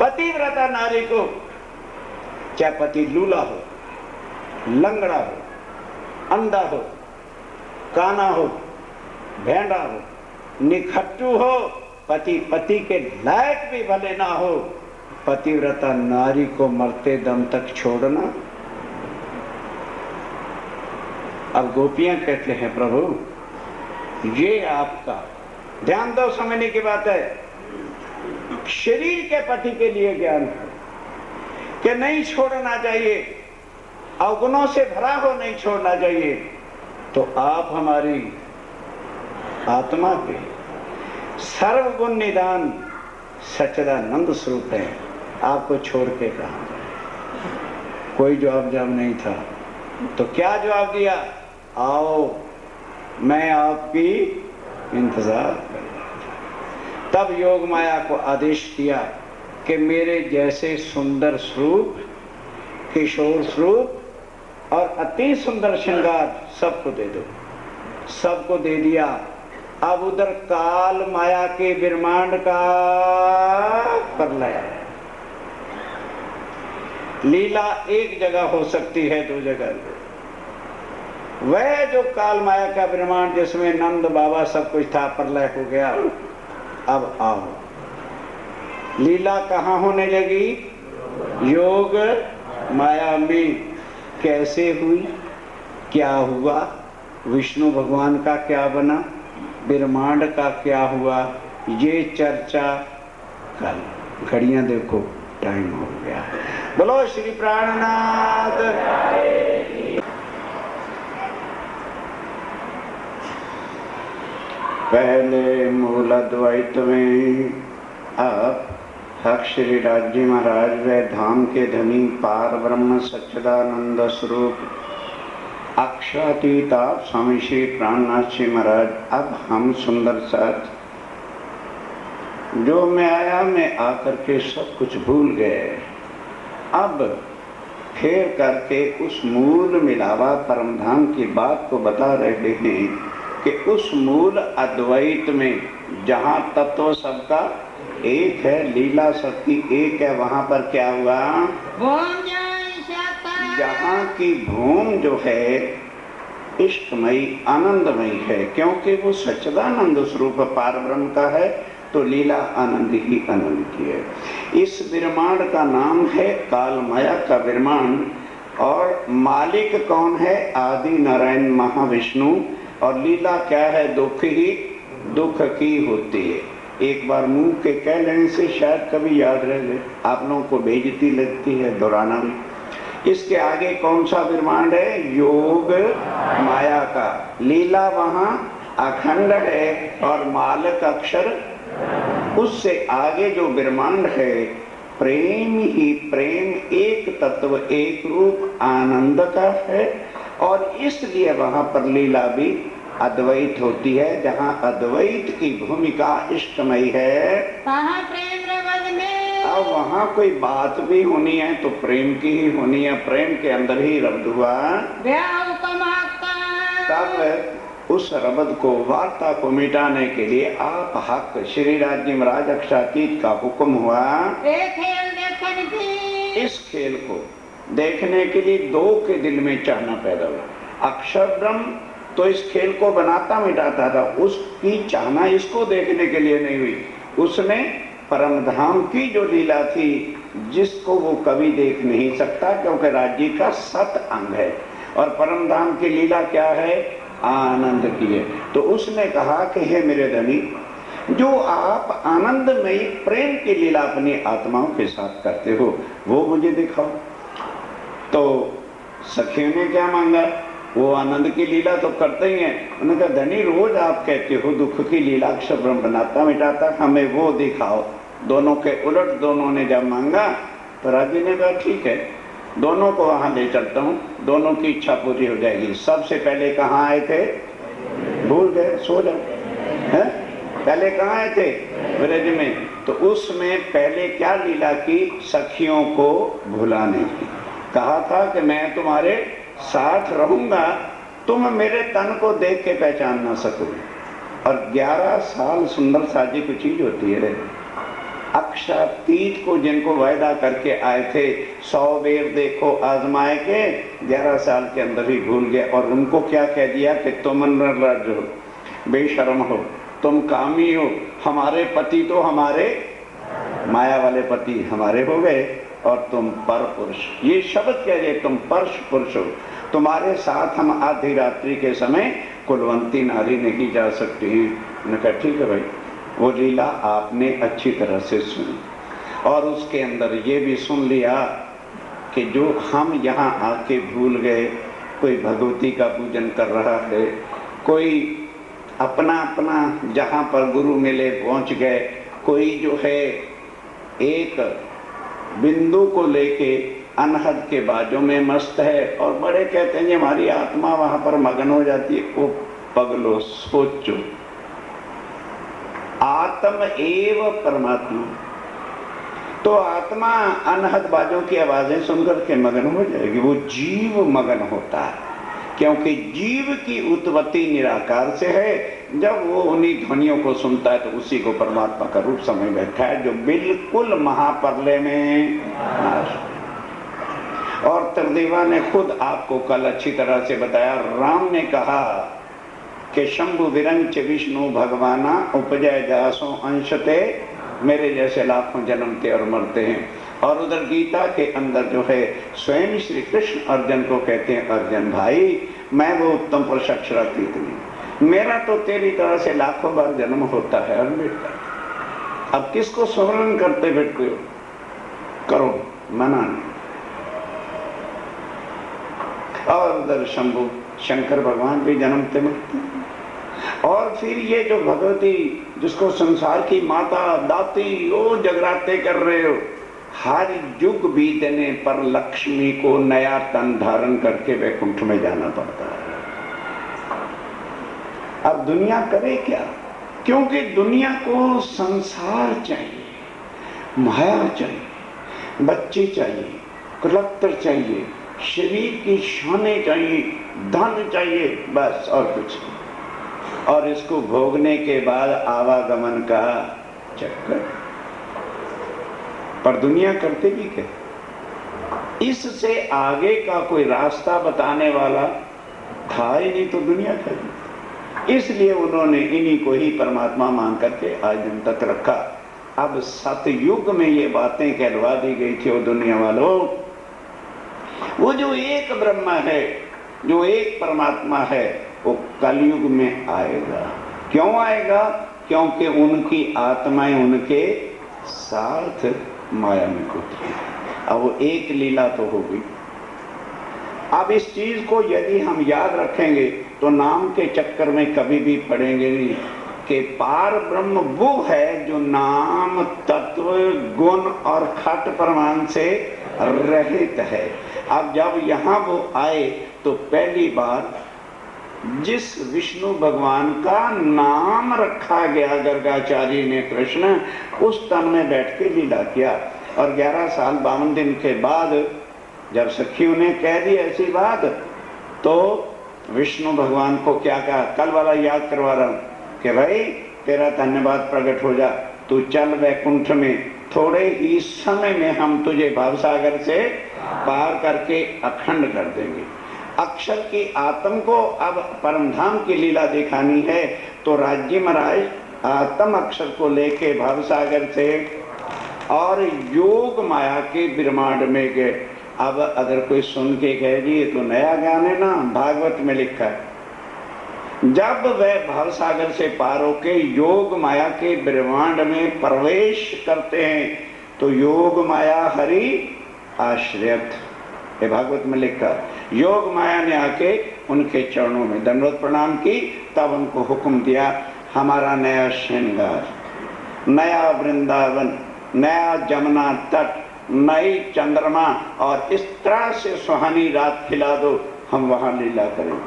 Speaker 1: पतिव्रता नारी को, चाहे पति लूला हो, लंगड़ा हो, अंधा हो, काना हो, भेंड़ा हो, निखट्टू हो, पति के लायक भी भले ना हो, पतिव्रता नारी को मरते दम तक छोड़ना। अब गोपियां कहते हैं, प्रभु ये आपका ध्यान दो, समझने की बात है। शरीर के पति के लिए ज्ञान है कि नहीं छोड़ना चाहिए, अवगुणों से भरा हो नहीं छोड़ना चाहिए। तो आप हमारी आत्मा के सर्वगुण निदान सच्चिदानंद स्वरूप है, आपको छोड़ के कहा जाए? कोई जवाब नहीं था। तो क्या जवाब दिया? आओ, मैं आपकी इंतजार कर रहा था। तब योग माया को आदेश दिया कि मेरे जैसे सुंदर स्वरूप, किशोर स्वरूप और अति सुंदर श्रृंगार सबको दे दो। सबको दे दिया। अब उधर काल माया के ब्रह्मांड का प्रलय। लीला एक जगह हो सकती है, दो जगह। वह जो काल माया का ब्रह्मांड जिसमें नंद बाबा सब कुछ था, प्रलय हो गया। अब आओ, लीला कहाँ होने लगी? योग माया में। कैसे हुई, क्या हुआ, विष्णु भगवान का क्या बना, ब्रह्मांड का क्या हुआ, ये चर्चा कल। घड़ियां देखो, टाइम हो गया। बोलो श्री प्राणनाथ। पहले मूल अद्वैत में अब हक श्री राजी महाराज व धाम के धनी पार ब्रह्म सच्चिदानंद स्वरूप अक्षातीत स्वामी श्री प्राणनाथ जी महाराज, अब हम सुंदर साथ जो मैं आया, मैं आकर के सब कुछ भूल गए। अब फेर करके उस मूल मिलावा परमधाम की बात को बता रहे हैं कि उस मूल अद्वैत में जहाँ तत्व सबका एक है, लीला सबकी एक है, वहाँ पर क्या हुआ? जहाँ की भूम जो है इष्टमयी आनंदमयी है, क्योंकि वो सच्चिदानंद स्वरूप पार ब्रह्म का है, तो लीला आनंद ही आनंद की है। इस ब्रह्मांड का नाम है काल माया का ब्रह्मांड, और मालिक कौन है? आदि नारायण महाविष्णु। और लीला क्या है? दुख ही दुख की होती है। एक बार मुंह के कह लेने से शायद कभी याद रह जाए, आप लोगों को बेइज्जती लगती है दोहराना भी। इसके आगे कौन सा ब्रह्मांड है? योग माया का। लीला वहां अखंड है और मालक अक्षर। उससे आगे जो ब्रह्मांड है प्रेम ही प्रेम, एक तत्व एक रूप आनंद का है, और इसलिए वहां पर लीला भी अद्वैत होती है। जहाँ अद्वैत की भूमिका इष्टमयी है, अब वहाँ कोई बात भी होनी है तो प्रेम की ही होनी है, प्रेम के अंदर ही रब्द हुआ। तब उस रब्द को, वार्ता को मिटाने के लिए आप हक श्री राज्य महाराज अक्षातीत का हुक्म हुआ। इस खेल को देखने के लिए दो के दिल में चाहना पैदा हुआ। अक्षर ब्रह्म तो इस खेल को बनाता मिटाता था, उसकी चाहना इसको देखने के लिए नहीं हुई। उसने परमधाम की जो लीला थी, जिसको वो कभी देख नहीं सकता, क्योंकि राज्य का सत अंग है, और परमधाम की लीला क्या है? आनंद की है। तो उसने कहा कि हे मेरे धनी, जो आप आनंदमयी प्रेम की लीला अपनी आत्माओं के साथ करते हो, वो मुझे दिखाओ। तो सखियों ने क्या मांगा? वो आनंद की लीला तो करते ही हैं। उन्होंने कहा धनी, रोज आप कहते हो दुख की लीला अक्षर ब्रह्म बनाता मिटाता, हमें वो दिखाओ। दोनों के उलट दोनों ने जब मांगा तो राजी ने कहा ठीक है, दोनों को वहां ले चलता हूँ, दोनों की इच्छा पूरी हो जाएगी। सबसे पहले कहाँ आए थे? भूल गए, सो जाओ। है पहले कहाँ आए थे? ब्रज में। तो उसमें पहले क्या लीला की? सखियों को भुलाने की। कहा था कि मैं तुम्हारे साथ रहूंगा, तुम मेरे तन को देख के पहचान ना सको। और 11 साल सुंदर साजी की चीज होती है। अक्षातीत को जिनको वायदा करके आए थे, 100 बेर देखो आजमाए के, 11 साल के अंदर ही भूल गए। और उनको क्या कह दिया कि तुम निर्लज्ज हो, बेशर्म हो, तुम कामी हो, हमारे पति तो हमारे माया वाले पति हमारे हो गए, और तुम पर पुरुष। ये शब्द कह दिए, तुम पर पुरुष हो, तुम्हारे साथ हम आधी रात्रि के समय कुलवंती नारी नहीं जा सकती हैं। उन्होंने कहा ठीक है भाई, वो लीला आपने अच्छी तरह से सुनी और उसके अंदर ये भी सुन लिया कि जो हम यहाँ आके भूल गए, कोई भगवती का पूजन कर रहा है, कोई अपना अपना जहाँ पर गुरु मिले पहुँच गए, कोई जो है एक बिंदु को लेके अनहद के बाजों में मस्त है और बड़े कहते हैं हमारी आत्मा वहां पर मगन हो जाती है। वो पगलो, सोचो, आत्म एव परमात्मा, तो आत्मा अनहद बाजों की आवाजें सुनकर के मगन हो जाएगी। वो जीव मगन होता है, क्योंकि जीव की उत्पत्ति निराकार से है। जब वो उन्हीं ध्वनियों को सुनता है तो उसी को परमात्मा का रूप समझ बैठा है, जो बिल्कुल महाप्रलय में नाश। और त्रिदेवा ने खुद आपको कल अच्छी तरह से बताया, राम ने कहा कि शंभु विरंच विष्णु भगवाना उपजय जासो अंशते, मेरे जैसे लाखों जन्मते और मरते हैं। और उधर गीता के अंदर जो है स्वयं श्री कृष्ण अर्जुन को कहते हैं, अर्जुन भाई मैं वो उत्तम पुरुष अक्षरातीत नहीं, मेरा तो तेरी तरह से लाखों बार जन्म होता है और मिटता है। अब किसको स्मरण करते बैठते हो? करो, मना नहीं। और उधर शंभु शंकर भगवान भी जन्मते मरते। और फिर ये जो भगवती जिसको संसार की माता दाती ओ जगराते कर रहे हो, हर युग बीतने पर लक्ष्मी को नया तन धारण करके वैकुंठ में जाना पड़ता है। अब दुनिया करे क्या? क्योंकि दुनिया को संसार चाहिए, माया चाहिए, बच्चे चाहिए, कलक्टर चाहिए, शरीर की शानें चाहिए, धन चाहिए, बस और कुछ नहीं। और इसको भोगने के बाद आवागमन का चक्कर। पर दुनिया करते भी क्या? इससे आगे का कोई रास्ता बताने वाला था ही नहीं, तो दुनिया कर। इसलिए उन्होंने इन्हीं को ही परमात्मा मान करके आज दिन तक रखा। अब सतयुग में ये बातें कहलवा दी गई थी, वो दुनिया वालों, वो जो एक ब्रह्म है, जो एक परमात्मा है, वो कलयुग में आएगा। क्यों आएगा? क्योंकि उनकी आत्माएं उनके साथ माया में कूदी। अब वो एक लीला तो होगी। अब इस चीज को यदि हम याद रखेंगे तो नाम के चक्कर में कभी भी पड़ेंगे नहीं कि पार ब्रह्म वो है जो नाम, तत्व, गुण और खट प्रमाण से रहित है। अब जब यहाँ वो आए तो पहली बार जिस विष्णु भगवान का नाम रखा गया गर्गाचार्य ने कृष्ण, उस तन में बैठ के लीला किया। और 11 साल 52 दिन के बाद जब सखियों ने कह दी ऐसी बात, तो विष्णु भगवान को क्या कहा? कल वाला याद करवा रहा हूं कि भाई तेरा धन्यवाद प्रकट हो जा, तू चल वैकुंठ में, थोड़े ही समय में हम तुझे भवसागर से पार करके अखंड कर देंगे। अक्षर की आत्म को अब परमधाम की लीला दिखानी है, तो राज्य महाराज आत्म अक्षर को लेके भवसागर से और योग माया के ब्रह्मांड में गए। अब अगर कोई सुन के कह जी ये तो नया ज्ञान है ना, भागवत में लिखा है, जब वह भवसागर से पार होके योग माया के ब्रह्मांड में प्रवेश करते हैं तो योग माया हरि आश्रयत, ये भागवत में लिखा। योग माया ने आके उनके चरणों में दंडवत प्रणाम की, तब उनको हुक्म दिया हमारा नया श्रृंगार, नया वृंदावन, नया जमुना तट, नई चंद्रमा और इस तरह से सुहानी रात खिला दो, हम वहां लीला करें।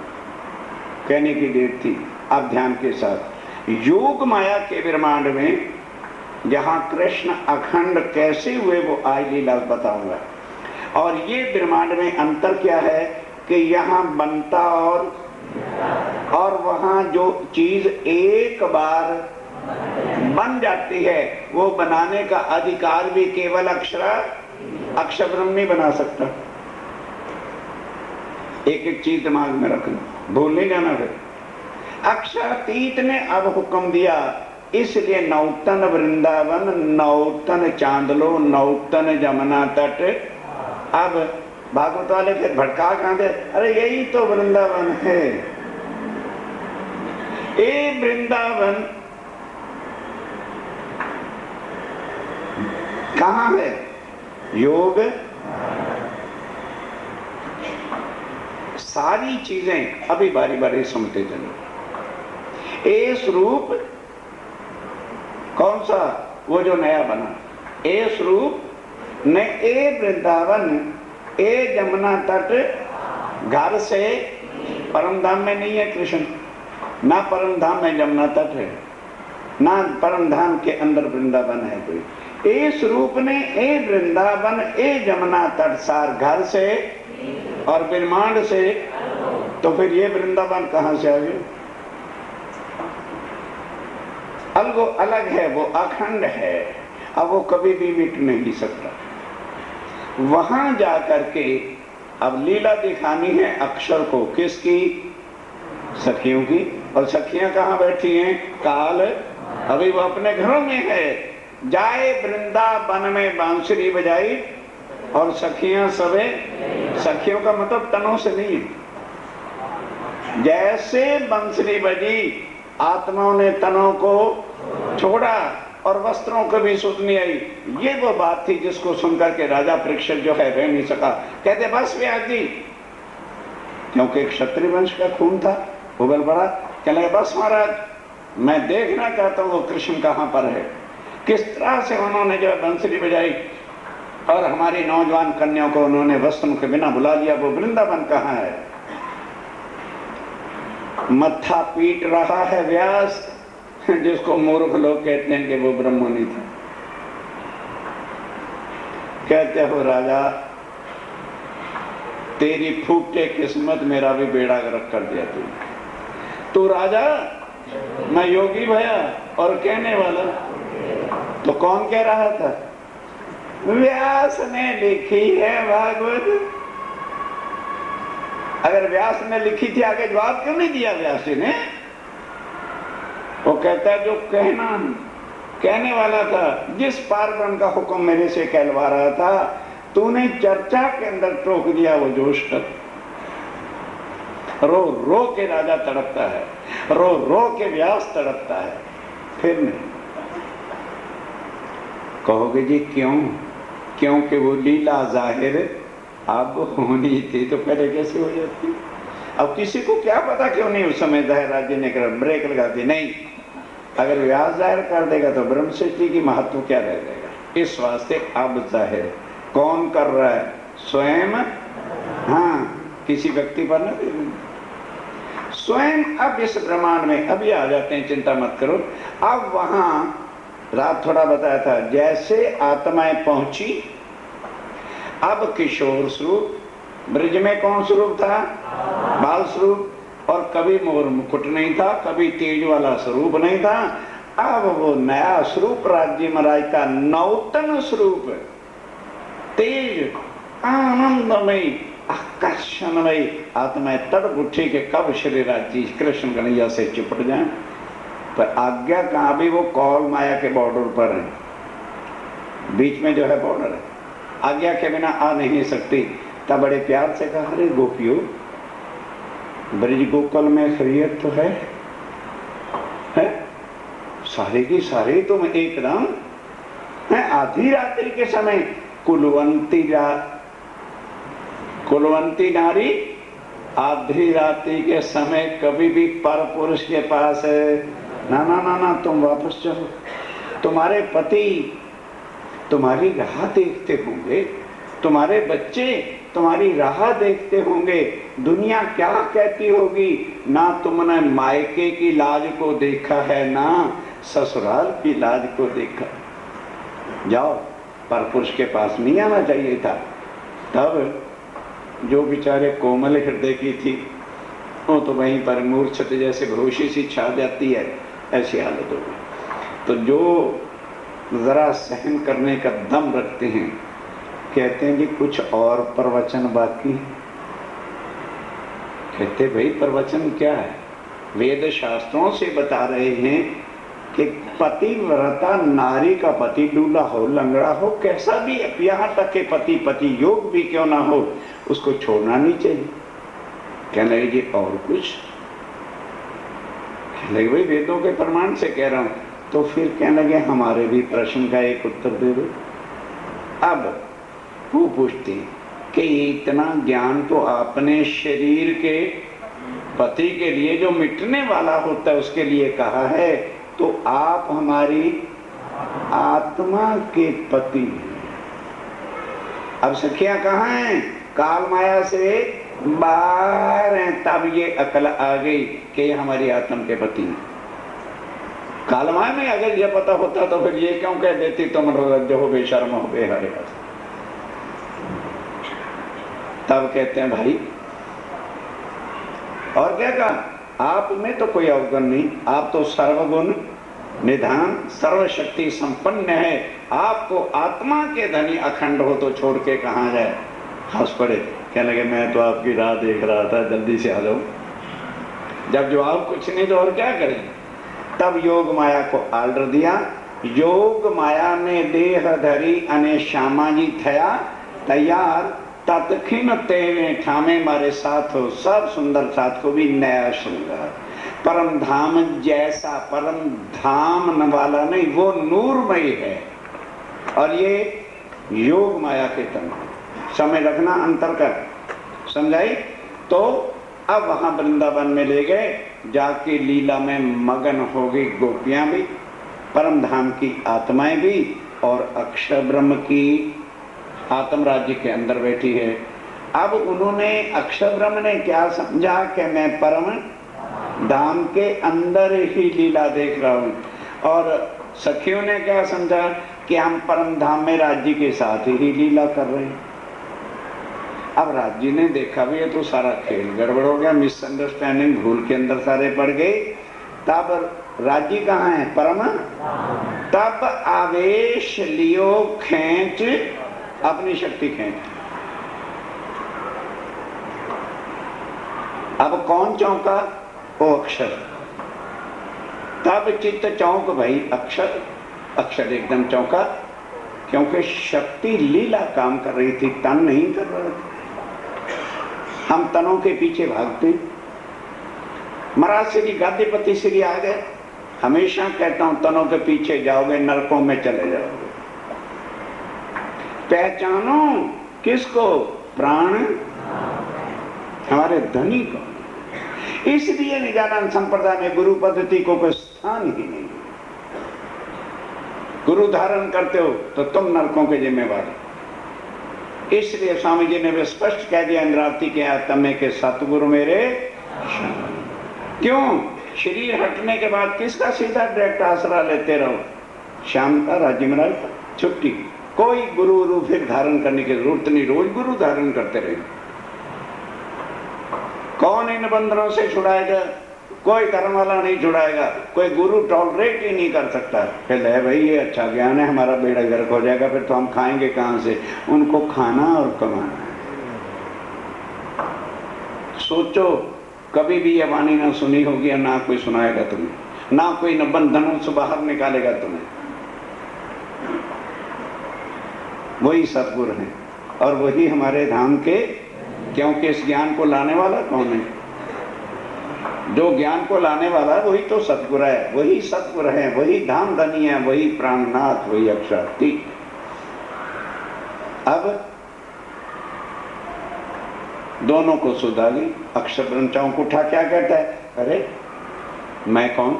Speaker 1: कहने की देर थी। अब ध्यान के साथ योग माया के ब्रह्मांड में जहां कृष्ण अखंड कैसे हुए वो आज लीला बताऊंगा। और ये ब्रह्मांड में अंतर क्या है कि यहाँ बनता और वहां जो चीज एक बार बन जाती है वो बनाने का अधिकार भी केवल अक्षर ब्रह्म नहीं बना सकता। एक एक चीज दिमाग में रखना, भूल नहीं जाना। फिर अक्षरातीत ने अब हुक्म दिया, इसलिए नौतन वृंदावन, नौतन चांदलो, नौतन जमुना तट। अब भागवत वाले फिर भटका कहां दे, अरे यही तो वृंदावन है। ये वृंदावन कहाँ है योग? सारी चीजें अभी बारी बारी सुनते चलो। ए स्वरूप कौन सा? वो जो नया बना ए स्वरूप ने, ए वृंदावन, ए जमुना तट, घर से परम धाम में नहीं है कृष्ण, ना परम धाम में जमुना तट है, ना परम धाम के अंदर वृंदावन है कोई। ए स्वरूप ने ए वृंदावन, ए जमुना तट सार घर से और ब्रह्मांड से, तो फिर ये वृंदावन कहां से आ गया? अलगो अलग है, वो अखंड है, अब वो कभी भी मिट नहीं सकता। वहां जाकर के अब लीला दिखानी है अक्षर को, किसकी? सखियों की। और सखियां कहाँ बैठी हैं? काल, अभी वो अपने घरों में है। जाए वृंदावन में बांसुरी बजाई और सखियां सबे, सखियों का मतलब तनों से नहीं है। जैसे बांसुरी बजी, आत्माओं ने तनों को छोड़ा और वस्त्रों को भी सुध नहीं आई। ये वो बात थी जिसको सुनकर के राजा परीक्षित जो है रह नहीं सका। कहते बस व्यास जी, क्योंकि क्षत्रिय वंश का खून था, वो बल बड़ा। कहने बस महाराज, मैं देखना चाहता हूँ वो कृष्ण कहाँ पर है। किस तरह से उन्होंने जो बंसुरी बजाई और हमारी नौजवान कन्याओं को उन्होंने वस्त्रों के बिना बुला लिया। वो वृंदावन कहाँ है? मत्था पीट रहा है व्यास, जिसको मूर्ख लोग कहते हैं कि वो ब्रह्मणि था। कहते हो राजा, तेरी फूटे किस्मत, मेरा भी बेड़ा गर्क कर दिया तू राजा, मैं योगी भया और कहने वाला। तो कौन कह रहा था? व्यास ने लिखी है भागवत। अगर व्यास ने लिखी थी, आगे जवाब क्यों नहीं दिया व्यास जी ने? वो कहता है जो कहने वाला था, जिस पारब्रह्म का हुक्म मेरे से कहलवा रहा था, तूने चर्चा के अंदर टोक दिया वो जोश कर। रो रो के राजा तड़पता है, रो रो के व्यास तड़पता है। फिर नहीं कहोगे जी क्यों? क्योंकि वो लीला जाहिर अब होनी थी, तो पहले कैसे हो जाती? अब किसी को क्या पता क्यों नहीं उस समय जाहिर जी ने ब्रेक लगा दी। नहीं, अगर व्यास जाहिर कर देगा तो ब्रह्म सृष्टि की महत्व क्या रह जाएगा। इस वास्ते अब जाहिर कौन कर रहा है? स्वयं। हाँ, किसी व्यक्ति पर ना, स्वयं। अब इस ब्रह्मांड में अभी आ जाते हैं, चिंता मत करो। अब वहां रात थोड़ा बताया था, जैसे आत्माएं पहुंची, अब किशोर स्वरूप, ब्रज में कौन स्वरूप था? बाल स्वरूप। और कभी मोर मुकुट नहीं था, कभी तेज वाला स्वरूप नहीं था। अब वो नया स्वरूप, राज्य महाराज का नौतन स्वरूप, तेज, आनंदमयी, आकर्षणमयी आत्माएं तड़प उठी के कब श्री राज्य कृष्ण कन्हैया से चिपट जाए। पर आज्ञा कहाँ? भी वो कौल माया के बॉर्डर पर है, बीच में जो है बॉर्डर है, आज्ञा के बिना आ नहीं सकती। तब बड़े प्यार से कहा, अरे गोपियों, ब्रज गोकुल में खैरियत तो है? सारे की सारे तुम एकदम है। आधी रात्रि के समय कुलवंती नारी आधी रात्रि के समय कभी भी पर पुरुष के पास है? ना ना ना ना, तुम वापस चलो। तुम्हारे पति तुम्हारी राह देखते होंगे, तुम्हारे बच्चे तुम्हारी राह देखते होंगे, दुनिया क्या कहती होगी। ना तुमने मायके की लाज को देखा है, ना ससुराल की लाज को देखा। जाओ, परपुरुष के पास नहीं आना चाहिए था। तब जो बेचारे कोमल हृदय की थी, वो तो वहीं पर मूर्छित जैसे बेहोशी सी छा जाती है, ऐसी हालत हो गई। तो जो जरा सहन करने का दम रखते हैं, कहते हैं कि कुछ और प्रवचन बाकी। कहते भाई प्रवचन क्या है? वेद शास्त्रों से बता रहे हैं कि पतिव्रता नारी का पति दूल्हा हो, लंगड़ा हो, कैसा भी, यहाँ तक के पति योग भी क्यों ना हो, उसको छोड़ना नहीं चाहिए। कहने लगे जी और कुछ? कहने लगे भाई वेदों के प्रमाण से कह रहा हूं। तो फिर कहने लगे हमारे भी प्रश्न का एक उत्तर दे दो। अब वो पूछती कि इतना ज्ञान तो आपने शरीर के पति के लिए जो मिटने वाला होता है उसके लिए कहा है, तो आप हमारी आत्मा के पति हैं। अब सखियां कहाँ हैं? काल माया से बाहर हैं। तब ये अकल आ गई कि ये हमारी आत्मा के पति हैं। काल माया में अगर ये पता होता तो फिर ये क्यों कह देती तुम रज्जो हो, बेशर्म हो, बेहया। तब कहते हैं भाई, और क्या कहा? आप में तो कोई अवगुण नहीं, आप तो सर्वगुण निधान सर्वशक्ति संपन्न है। आपको आत्मा के धनी अखंड हो तो छोड़ के कहाँ जाए? हंस पड़े, कहने लगे मैं तो आपकी राह देख रहा था, जल्दी से आ जाओ। जब जवाब कुछ नहीं तो और क्या करें? तब योग माया को आर्डर दिया। योग माया ने देह धरी अने श्यामा जी थया तैयार, तत्खिन तेरे ठामे मारे साथ हो। सब सुंदर साथ को भी नया श्रृंगार। परम धाम जैसा, परम धाम वाला नहीं, वो नूरमयी है। और ये योग माया के तन समय रखना अंतर कर, समझाई? तो अब वहां वृंदावन में ले गए, जाके लीला में मगन हो गई गोपियां भी, परम धाम की आत्माएं भी, और अक्षर ब्रह्म की आत्म राज्य के अंदर बैठी है। अब उन्होंने, अक्षर ब्रह्म ने क्या समझा कि मैं परम धाम के अंदर ही लीला देख रहा हूं, और सखियों ने क्या समझा कि हम परम धाम में राज्य के साथ ही लीला कर रहे हैं। अब राज्य ने देखा भी ये तो सारा खेल गड़बड़ हो गया, मिसअंडरस्टैंडिंग, भूल के अंदर सारे पड़ गए। तब राज्य कहाँ है? परम। तब आवेश लियो खेच, अपनी शक्ति खेच। अब कौन चौंका? वो अक्षर। तब चित्त चौंक भाई, अक्षर। अक्षर एकदम चौंका, क्योंकि शक्ति लीला काम कर रही थी, तन नहीं कर रहा था। हम तनों के पीछे भागते। महाराज श्री गादीपति श्री आ गए। हमेशा कहता हूं, तनों के पीछे जाओगे नरकों में चले जाओगे। पहचानो किसको? प्राण हमारे धनी को। इसलिए निजानंद संप्रदाय में गुरु पद्धति को कोई स्थान ही नहीं। गुरु धारण करते हो तो तुम नरकों के जिम्मेवार हो। इसलिए स्वामी जी ने भी स्पष्ट कह दिया इंद्रावती के आत्मे के सतगुरु मेरे। क्यों? शरीर हटने के बाद किसका सीधा डायरेक्ट आसरा लेते रहो? श्याम का, राजी महाराज का, छुट्टी। कोई गुरु फिर धारण करने की जरूरत नहीं, रोज गुरु धारण करते रहे। कौन इन बंधनों से छुड़ाएगा? कोई कर्म वाला नहीं छुड़ाएगा, कोई गुरु टॉलरेट ही नहीं कर सकता। फिर है भाई ये अच्छा ज्ञान है, हमारा बेड़ा गर्क हो जाएगा, फिर तो हम खाएंगे कहां से? उनको खाना और कमाना है। सोचो, कभी भी ये वाणी ना सुनी होगी, ना कोई सुनाएगा तुम्हें, ना कोई न बंधनों से बाहर निकालेगा तुम्हें। वही सतगुरु हैं और वही हमारे धाम के। क्योंकि इस ज्ञान को लाने वाला कौन है? जो ज्ञान को लाने वाला है वही तो सतगुरु है, वही सतगुरु है, वही धाम धनी है, वही प्राणनाथ, वही अक्षरार्थी। अब दोनों को सुधा ली। अक्षर ब्रह्म चौंक उठा, क्या कहता है? अरे मैं कौन?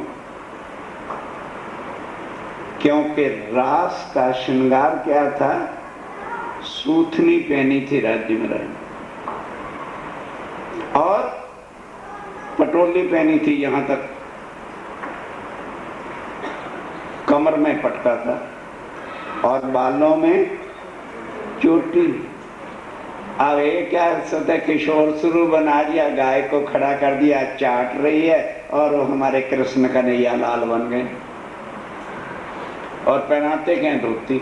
Speaker 1: क्योंकि रास का श्रृंगार क्या था? सूथनी पहनी थी राज्य में रहने, और पटोली पहनी थी यहां तक, कमर में पटका था, और बालों में चोटी। अब ये क्या सोचा, किशोर शुरू बना दिया, गाय को खड़ा कर दिया, चाट रही है, और वो हमारे कृष्ण कन्हैया लाल बन गए। और पहनाते क्या? धोती।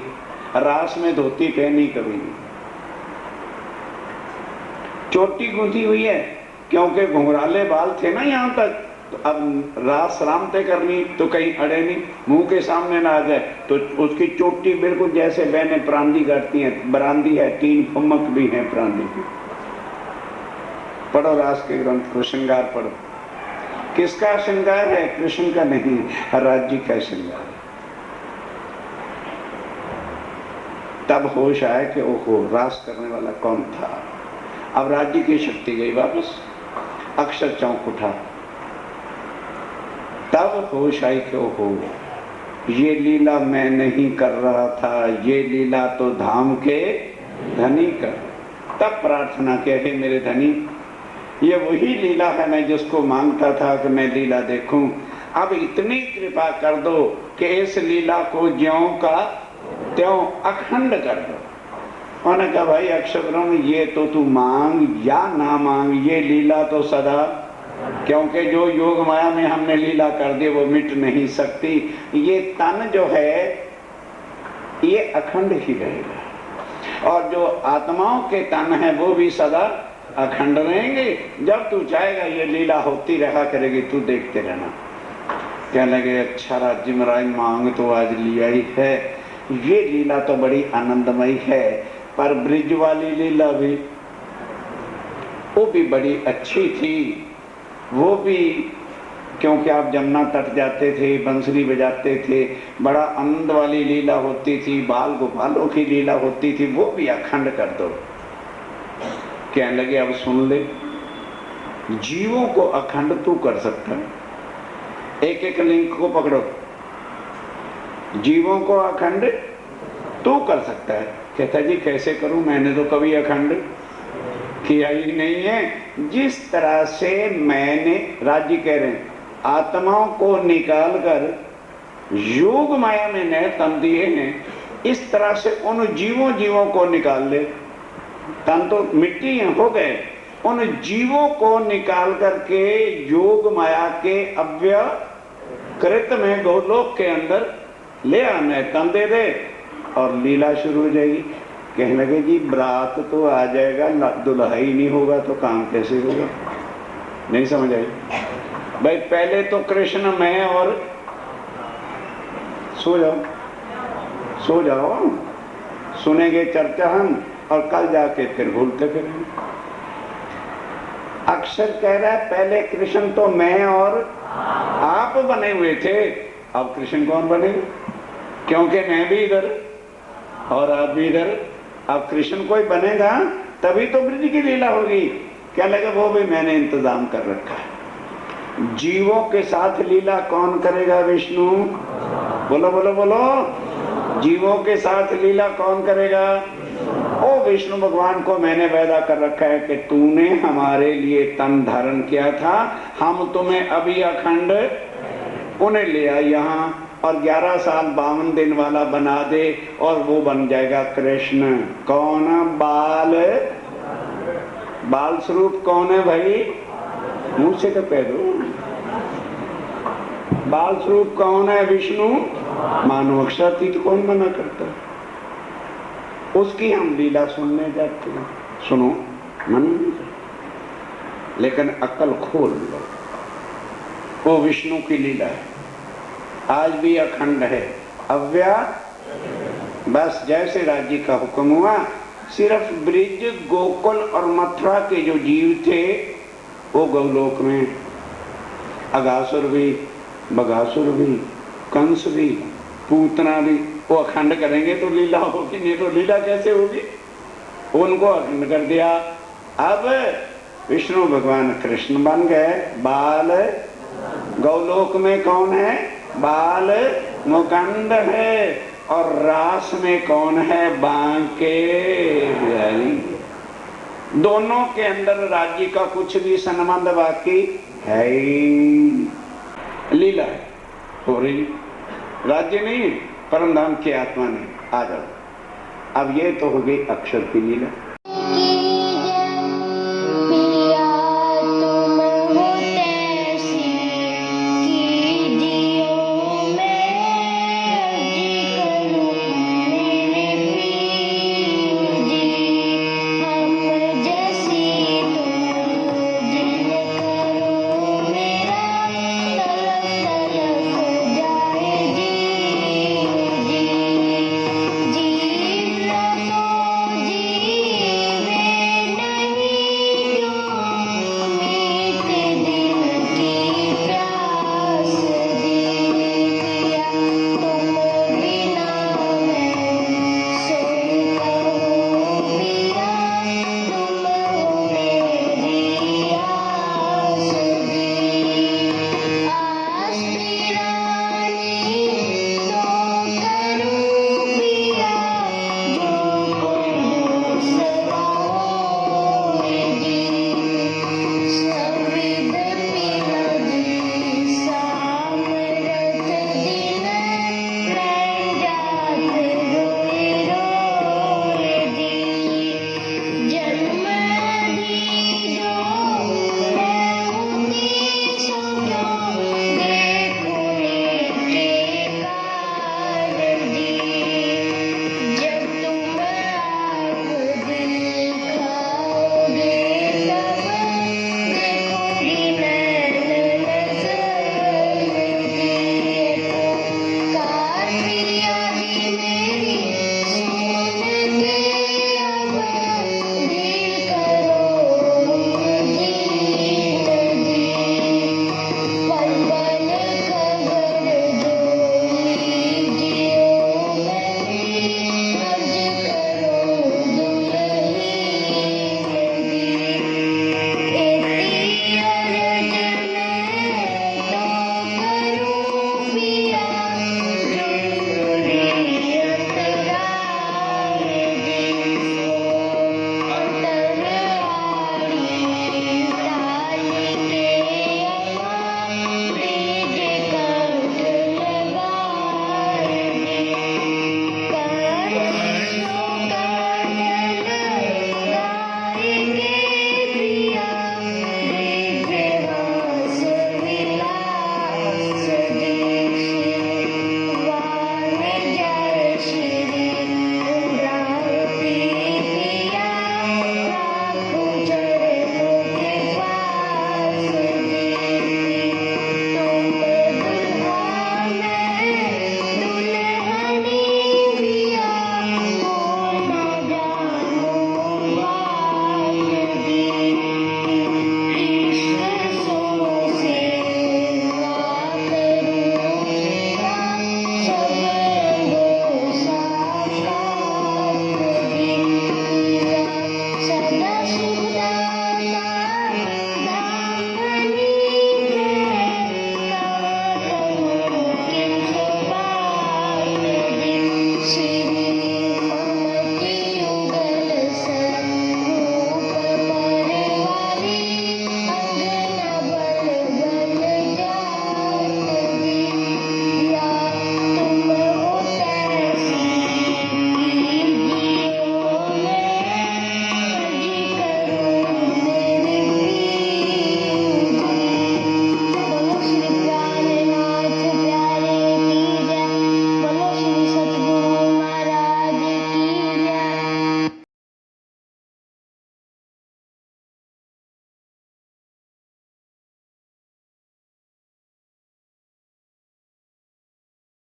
Speaker 1: रास में धोती पहनी कभी नहीं। चोटी गूंथी हुई है, क्योंकि घुंघराले बाल थे ना यहाँ तक, तो अब रास रामते करनी तो कहीं अड़े नहीं, मुंह के सामने ना आ जाए, तो उसकी चोटी बिल्कुल जैसे बहनें प्रांदी करती हैं, बरांदी है, 3 फुमक भी है प्रांदी की। पढ़ो रास के ग्रंथ को, श्रृंगार पढ़ो। किसका श्रृंगार है? कृष्ण का नहीं, राज्य का श्रृंगार। तब होश आया कि ओहो, रास करने वाला कौन था। अब राज्य की शक्ति गई वापस, अक्षर चौंक उठा। तब होश आई कि ओहो, ये लीला मैं नहीं कर रहा था, ये लीला तो धाम के धनी कर। तब प्रार्थना किया, हे मेरे धनी, ये वही लीला है मैं जिसको मांगता था कि मैं लीला देखूं। अब इतनी कृपा कर दो कि इस लीला को ज्यों का त्यों अखंड कर दो। उन्होंने कहा, भाई अक्षरब्रह्म, ये तो तू मांग या ना मांग, ये लीला तो सदा, क्योंकि जो योग माया में हमने लीला कर दी वो मिट नहीं सकती। ये तन जो है ये अखंड ही रहेगा, और जो आत्माओं के तन है वो भी सदा अखंड रहेंगे। जब तू चाहेगा ये लीला होती रहा करेगी, तू देखते रहना। कहने लगे, अच्छा राज्य महाराज, मांग तो आज लिया ही है, ये लीला तो बड़ी आनंदमयी है, पर ब्रिज वाली लीला भी, वो भी बड़ी अच्छी थी। वो भी, क्योंकि आप जमुना तट जाते थे, बंसरी बजाते थे, बड़ा आनंद वाली लीला होती थी, बाल गोपालों की लीला होती थी, वो भी अखंड कर दो। कहने लगे, अब सुन ले, जीवों को अखंड तू कर सकता है। एक एक लिंक को पकड़ो, जीवों को अखंड तू कर सकता है। कहता जी कैसे करूं, मैंने तो कभी अखंड किया ही नहीं है। जिस तरह से मैंने, राज्य कह रहे हैं, आत्माओं को निकाल कर योग माया में नए तन दिए हैं, इस तरह से उन जीवों को निकाल ले। तन तो मिट्टी हो गए, उन जीवों को निकाल करके योग माया के अव्यकृत में गोलोक के अंदर ले आने, तन दे दे और लीला शुरू हो जाएगी। कहने लगे, जी बरात तो आ जाएगा, दुल्हा ही नहीं होगा तो काम कैसे होगा। नहीं समझ आई भाई। पहले तो कृष्ण मैं और सो जाओ, सुनेंगे चर्चा हम, और कल जाके फिर भूलते फिरेंगे। अक्षर कह रहा है, पहले कृष्ण तो मैं और आप बने हुए थे, अब कृष्ण कौन बनेगा, क्योंकि मैं भी इधर और आप भी इधर। अब कृष्ण कोई बनेगा तभी तो ब्रज की लीला होगी। क्या लगा, वो भी मैंने इंतजाम कर रखा है। जीवों के साथ लीला कौन करेगा, विष्णु। बोलो बोलो बोलो, जीवों के साथ लीला कौन करेगा। ओ विष्णु भगवान को मैंने वादा कर रखा है कि तूने हमारे लिए तन धारण किया था, हम तुम्हें अभी अखंड उन्हें ले आए यहाँ, और 11 साल 52 दिन वाला बना दे, और वो बन जाएगा कृष्ण। कौन, बाल स्वरूप कौन है भाई, मुंह से तो कह दो। बाल स्वरूप कौन है, विष्णु। मानो अक्षरातीत कौन मना करता है, उसकी हम लीला सुनने जाते हैं। सुनो, मन लेकिन अक्ल खोल लो, वो विष्णु की लीला है, आज भी अखंड है, अव्या। बस जैसे राज्य का हुक्म हुआ, सिर्फ ब्रिज, गोकुल और मथुरा के जो जीव थे वो गौलोक में, अगासुर भी, बगासुर भी, कंस भी, पूतना भी, वो अखंड करेंगे तो लीला होगी, नहीं तो लीला कैसे होगी। उनको अखंड कर दिया। अब विष्णु भगवान कृष्ण बन गए, बाल। गौलोक में कौन है, बाल मुकुंद है, और रास में कौन है, बांके बिहारी। दोनों के अंदर राज्य का कुछ भी संबंध बाकी है ही। लीला हो रही, राज्य नहीं, परम धाम की आत्मा ने। आ जाओ, अब ये तो हो गई अक्षर की लीला।